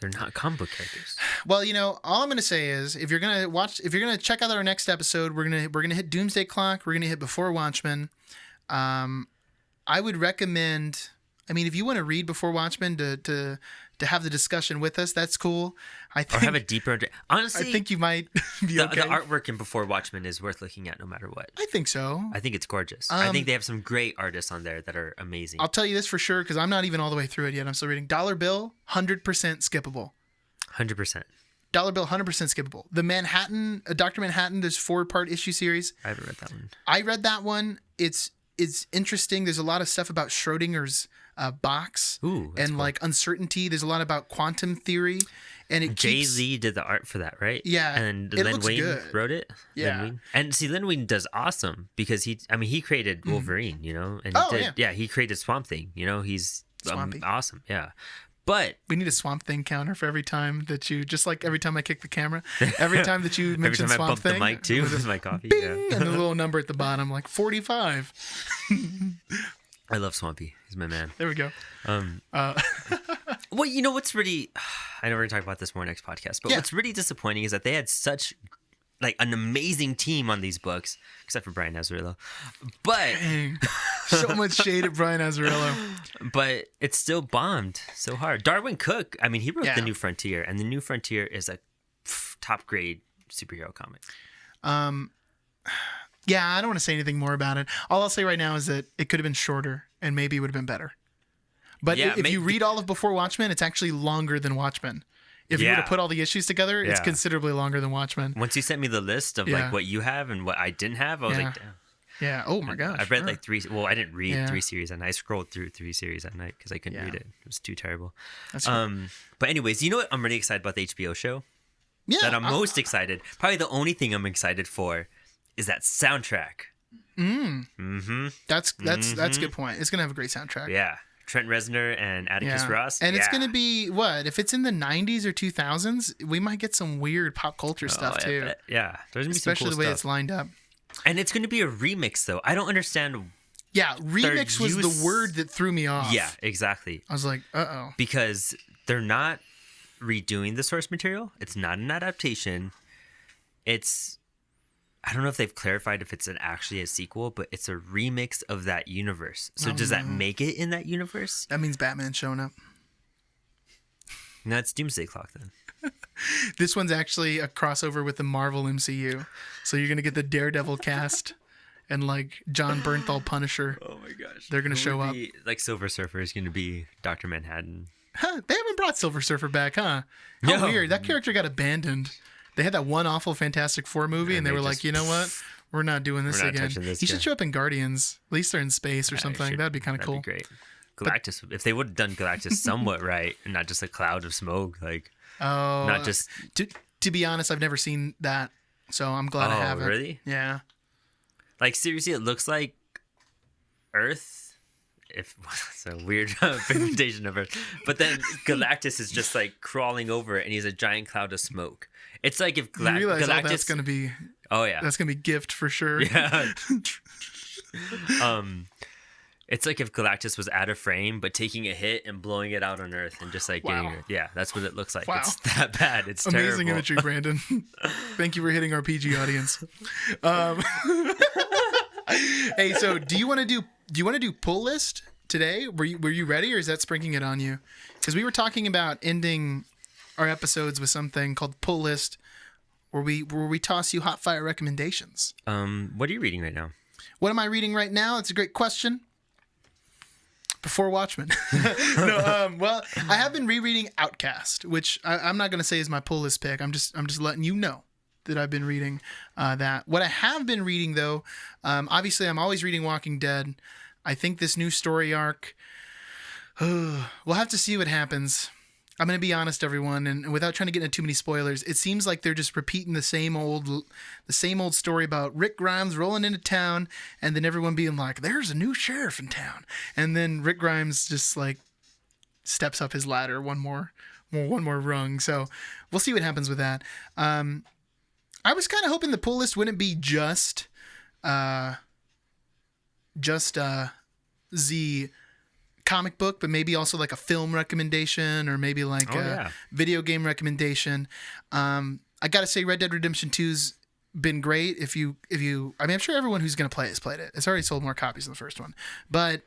they're not comic book characters. Well, all I'm gonna say is if you're gonna check out our next episode, we're gonna hit Doomsday Clock. We're gonna hit Before Watchmen. I would recommend. I mean, if you want to read Before Watchmen to have the discussion with us, that's cool. I think, or have a deeper. Honestly, I think you might be okay. The artwork in Before Watchmen is worth looking at, no matter what. I think so. I think it's gorgeous. I think they have some great artists on there that are amazing. I'll tell you this for sure because I'm not even all the way through it yet. I'm still reading. Dollar Bill, 100% skippable. 100%. Dollar Bill, 100% skippable. The Manhattan, Dr. Manhattan, there's 4-part issue series. I haven't read that one. I read that one. It's interesting. There's a lot of stuff about Schrodinger's box and cool. like uncertainty. There's a lot about quantum theory, and Jay-Z did the art for that, right? Yeah, and Len Wein wrote it. Yeah, Len Wein. And see, Len Wein does awesome because he created Wolverine, and he created Swamp Thing. He's awesome. Yeah. But we need a Swamp Thing counter for every time that you, just like every time I kick the camera, every time that you mention every time Swamp I Thing, bump the mic too with my coffee, and the little number at the bottom, like 45. I love Swampy. He's my man. There we go. Well, what's really, I know we're gonna talk about this more next podcast, but what's really disappointing is that they had such an amazing team on these books, except for Brian Azzarello. But dang, so much shade at Brian Azzarello. But it still bombed so hard. Darwin Cook, he wrote The New Frontier, and The New Frontier is a top grade superhero comic. Yeah, I don't want to say anything more about it. All I'll say right now is that it could have been shorter, and maybe it would have been better. But if you read all of Before Watchmen, it's actually longer than Watchmen. If you were to put all the issues together, it's considerably longer than Watchmen. Once you sent me the list of what you have and what I didn't have, I was like, damn. Yeah. Oh my gosh. I've read 3. Well, I didn't read 3 series at night. I scrolled through 3 series at night because I couldn't read it. It was too terrible. That's but anyways, you know what? I'm really excited about the HBO show. Yeah. That I'm most excited. Probably the only thing I'm excited for is that soundtrack. That's a good point. It's gonna have a great soundtrack. Yeah. Trent Reznor and Atticus Ross. And it's going to be, if it's in the 90s or 2000s, we might get some weird pop culture stuff too. Yeah. There's going to be some especially cool the way stuff. It's lined up. And it's going to be a remix though. I don't understand. Yeah, remix was the word that threw me off. Yeah, exactly. I was like, uh-oh. Because they're not redoing the source material. It's not an adaptation. I don't know if they've clarified if it's actually a sequel, but it's a remix of that universe. So does that make it in that universe? That means Batman showing up. No, it's Doomsday Clock then. This one's actually a crossover with the Marvel MCU. So you're going to get the Daredevil cast and John Bernthal Punisher. Oh my gosh. They're going to show up. Silver Surfer is going to be Dr. Manhattan. Huh, they haven't brought Silver Surfer back, huh? How weird. That character got abandoned. They had that one awful Fantastic Four movie, and they were like, you know what? We're not doing this again. He should show up in Guardians. At least they're in space or something. That'd be kind of cool. That'd be great. Galactus, if they would have done Galactus somewhat right, and not just a cloud of smoke, not just. To be honest, I've never seen that, so I'm glad I haven't. Oh, really? Yeah. Seriously, it looks like Earth. It's a weird pigmentation of Earth, but then Galactus is just crawling over it, and he's a giant cloud of smoke. It's like if you realize Galactus. That's gonna be. Oh yeah. That's gonna be gift for sure. Yeah. It's like if Galactus was out of frame, but taking a hit and blowing it out on Earth and just getting it. Yeah, that's what it looks like. Wow. It's that bad. It's amazing terrible. Imagery, Brandon. Thank you for hitting our PG audience. Hey, so do you want to do pull list today? Were you ready, or is that springing it on you? Because we were talking about ending our episodes with something called pull list, where we toss you hot fire recommendations. What are you reading right now? What am I reading right now? It's a great question. Before Watchmen. Well, I have been rereading Outcast, which I'm not going to say is my pull list pick. I'm just letting you know that I've been reading that. What I have been reading, though, obviously I'm always reading Walking Dead. I think this new story arc, we'll have to see what happens. I'm going to be honest, everyone, and without trying to get into too many spoilers, it seems like they're just repeating the same old story about Rick Grimes rolling into town and then everyone being like, there's a new sheriff in town. And then Rick Grimes just like steps up his ladder one more rung. So we'll see what happens with that. I was kind of hoping the pull list wouldn't be just the comic book, but maybe also like a film recommendation or maybe like a video game recommendation. I gotta say Red Dead Redemption 2's been great. I mean, I'm sure everyone who's gonna play it has played it. It's already sold more copies than the first one. But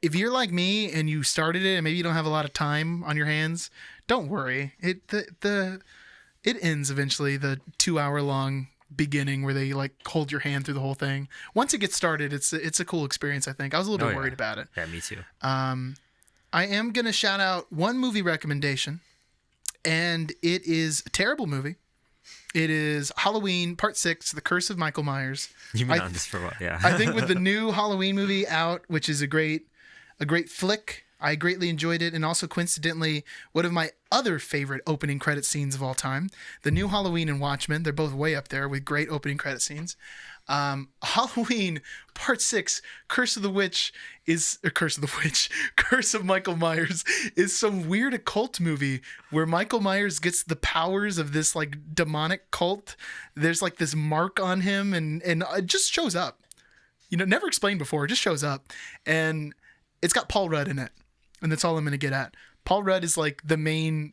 if you're like me and you started it and maybe you don't have a lot of time on your hands, don't worry. It ends eventually, the 2-hour long beginning where they like hold your hand through the whole thing. Once it gets started, it's a cool experience, I think. I was a little bit worried about it. Yeah, me too. I am going to shout out one movie recommendation, and it is a terrible movie. It is Halloween Part 6, The Curse of Michael Myers. You've been on this for a while, yeah. I think with the new Halloween movie out, which is a great flick, I greatly enjoyed it, and also coincidentally, one of my other favorite opening credit scenes of all time, the new Halloween and Watchmen. They're both way up there with great opening credit scenes. Halloween Part 6, Curse of Michael Myers is some weird occult movie where Michael Myers gets the powers of this like demonic cult. There's like this mark on him and it just shows up. You know, never explained before, it just shows up. And it's got Paul Rudd in it. And that's all I'm going to get at. Paul Rudd is like the main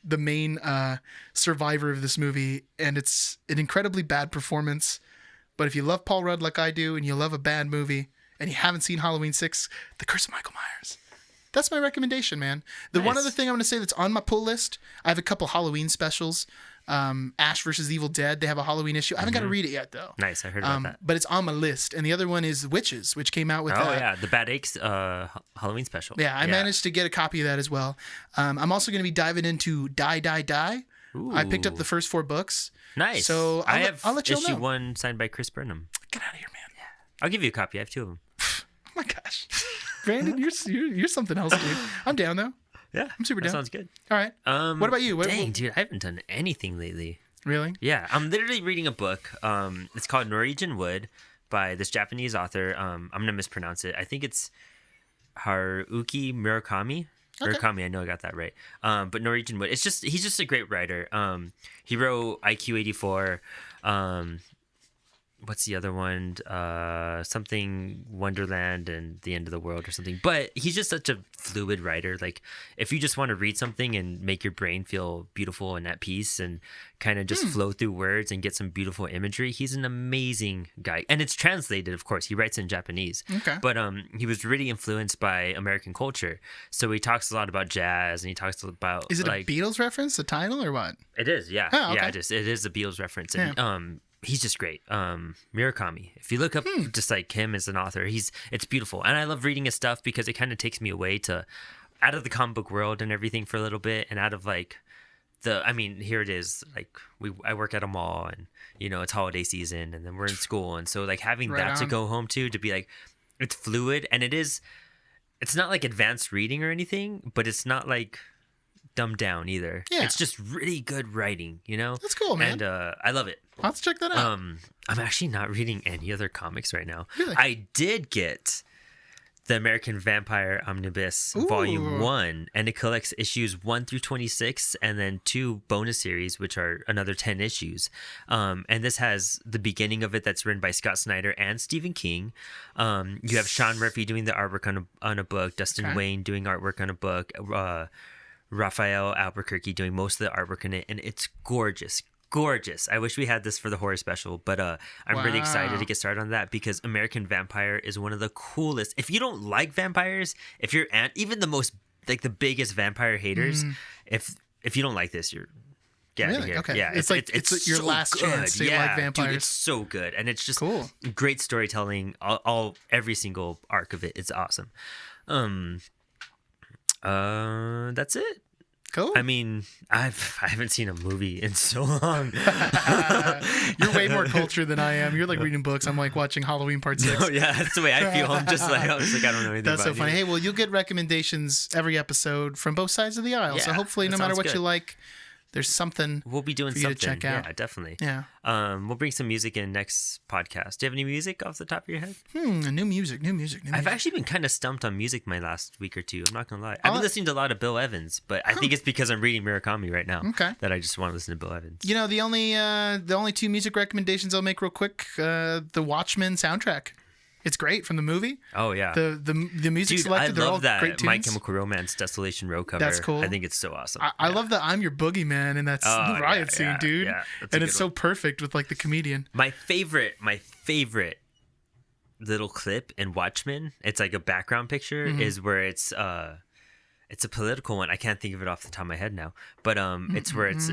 survivor of this movie, and it's an incredibly bad performance. But if you love Paul Rudd like I do, and you love a bad movie, and you haven't seen Halloween 6, The Curse of Michael Myers, that's my recommendation, man. The one other thing I'm going to say that's on my pull list, I have a couple Halloween specials. Ash vs. Evil Dead, they have a Halloween issue. I haven't got to read it yet, though. Nice, I heard about that. But it's on my list. And the other one is Witches, which came out with the Bad Aches Halloween special. Yeah, I managed to get a copy of that as well. I'm also going to be diving into Die, Die, Die. Ooh. I picked up the first 4 books. Nice. So I'll let you know. Issue 1 signed by Chris Burnham. Get out of here, man. Yeah. I'll give you a copy. I have 2 of them. Oh my gosh. Brandon, you're something else, dude. I'm down, though. Yeah. I'm super down. Sounds good. All right. What about you? Dude, I haven't done anything lately. Really? Yeah, I'm literally reading a book. It's called Norwegian Wood by this Japanese author. I'm gonna mispronounce it. I think it's Haruki Murakami. Okay. Murakami, I know I got that right. But Norwegian Wood. He's just a great writer. He wrote IQ 84. What's the other one? Something Wonderland and the End of the World or something. But he's just such a fluid writer. Like, if you just want to read something and make your brain feel beautiful and at peace and kind of just flow through words and get some beautiful imagery, he's an amazing guy. And it's translated, of course. He writes in Japanese. Okay. But he was really influenced by American culture. So he talks a lot about jazz and he talks about... Is it like, a Beatles reference, the title, or what? It is, yeah. Oh, okay. Yeah, it is a Beatles reference. And he's just great. Murakami. If you look up just like him as an author, it's beautiful. And I love reading his stuff because it kind of takes me away out of the comic book world and everything for a little bit, and out of like here it is, like I work at a mall and it's holiday season and then we're in school, and so like having to go home to be like, it's fluid, and it's not like advanced reading or anything, but it's not like dumbed down either. Yeah. It's just really good writing, That's cool, man. And I love it. I'll have to check that out. I'm actually not reading any other comics right now. Really? I did get the American Vampire Omnibus Volume 1, and it collects issues 1 through 26 and then 2 bonus series, which are another 10 issues. And this has the beginning of it that's written by Scott Snyder and Stephen King. You have Sean Murphy doing the artwork on a book, Dustin Wayne doing artwork on a book, Raphael Albuquerque doing most of the artwork in it, and it's gorgeous. I wish we had this for the horror special, but I'm really excited to get started on that because American Vampire is one of the coolest. If you don't like vampires, if you're even the most like the biggest vampire haters, if you don't like this, you're get out of here. Okay. Yeah, it's your so last chance to like vampires. Dude, it's so good, and it's just cool. Great storytelling. Every single arc of it is awesome. That's it. Cool. I mean, I haven't seen a movie in so long. You're way more cultured than I am. You're like reading books. I'm like watching Halloween Part 6. No, yeah, that's the way I feel. I'm just like, I don't know anything That's about so funny. it. Hey, well, you'll get recommendations every episode from both sides of the aisle. So Yeah, hopefully, no that matter sounds what good. you like, there's something We'll be doing for you to something. check out. Yeah, definitely. Yeah. We'll bring some music in next podcast. Do you have any music off the top of your head? New music. I've actually been kind of stumped on music my last week or two. I'm not gonna lie. I've been listening to a lot of Bill Evans, but I think it's because I'm reading Murakami right now. Okay. That I just want to listen to Bill Evans. You know, the only two music recommendations I'll make real quick, the Watchmen soundtrack. It's great from the movie. Oh yeah. The music Dude, selected, I they're all love that great tunes. My Chemical Romance Desolation Row cover. That's cool. I think it's so awesome. I love the I'm Your Boogeyman, and that's the riot scene, dude. Yeah, that's a and good it's so one. perfect with like the comedian. My favorite little clip in Watchmen, it's like a background picture, is where it's a political one. I can't think of it off the top of my head now, but it's where it's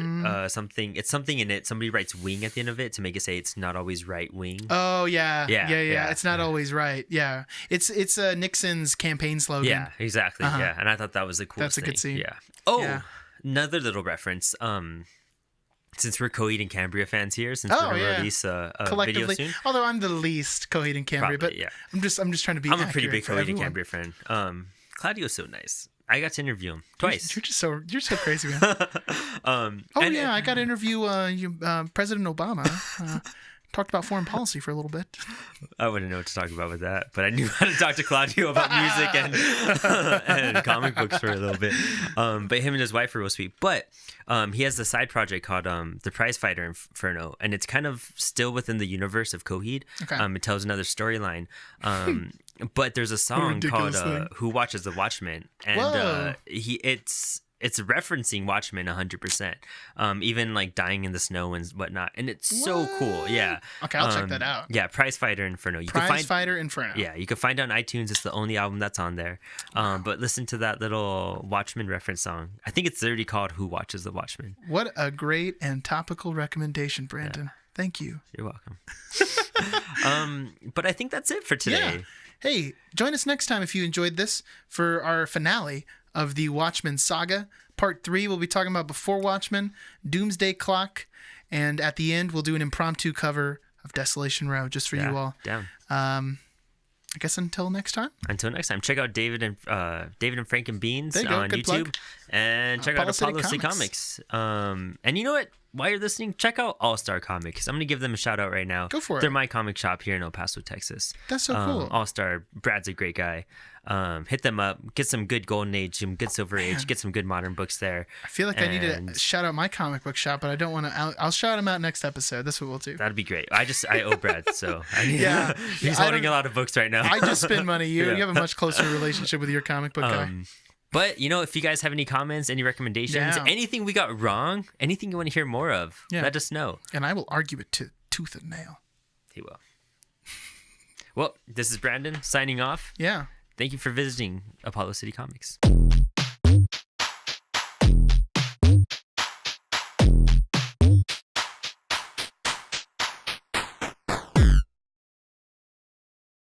something in it. Somebody writes wing at the end of it to make it say it's not always right wing. Oh yeah. Yeah. It's not always right. Yeah, it's Nixon's campaign slogan. Yeah, exactly. Yeah, and I thought that was the coolest That's a good thing. scene. Yeah. Oh, Yeah. another little reference. Since we're Coheed and Cambria fans here, since we're gonna release a video Collectively, soon. although I'm the least Coheed and Cambria, Probably, but yeah. I'm just trying to be. I'm a pretty accurate big for Coheed and everyone. Cambria fan. Claudio's so nice. I got to interview him twice. You're so crazy, man. I got to interview President Obama. Talked about foreign policy for a little bit. I wouldn't know what to talk about with that, but I knew how to talk to Claudio about music and comic books for a little bit. But him and his wife are real sweet. But he has the side project called The Prizefighter Inferno, and it's kind of still within the universe of Coheed. Okay. It tells another storyline. But there's a song called "Who Watches the Watchmen," and it's referencing Watchmen 100%. Even like dying in the snow and whatnot, and it's so cool. Yeah. Okay, I'll check that out. Yeah, Prizefighter Inferno. Prizefighter Inferno. Yeah, you can find it on iTunes. It's the only album that's on there. But listen to that little Watchmen reference song. I think it's literally called "Who Watches the Watchmen." What a great and topical recommendation, Brandon. Yeah. Thank you. You're welcome. But I think that's it for today. Yeah. Hey, join us next time if you enjoyed this for our finale of the Watchmen saga. Part 3, we'll be talking about Before Watchmen, Doomsday Clock, and at the end, we'll do an impromptu cover of Desolation Row just for you all. Down. I guess until next time. Until next time, check out David and Frank and Beans on Good YouTube, plug. and check out Apollocity Comics. And you know what? While you're listening, check out All Star Comics. I'm gonna give them a shout out right now. Go for it. They're my comic shop here in El Paso, Texas. That's so cool. All Star. Brad's a great guy. Hit them up. Get some good Golden Age, some good Silver Age. Get some good modern books there. I feel like I need to shout out my comic book shop, but I don't want to. I'll shout him out next episode. That's what we'll do. That'd be great. I owe Brad, so he's holding a lot of books right now. I just spend money. You have a much closer relationship with your comic book guy. But, if you guys have any comments, any recommendations, anything we got wrong, anything you want to hear more of, let us know. And I will argue it to tooth and nail. He will. Well, this is Brandon signing off. Yeah. Thank you for visiting Apollo City Comics.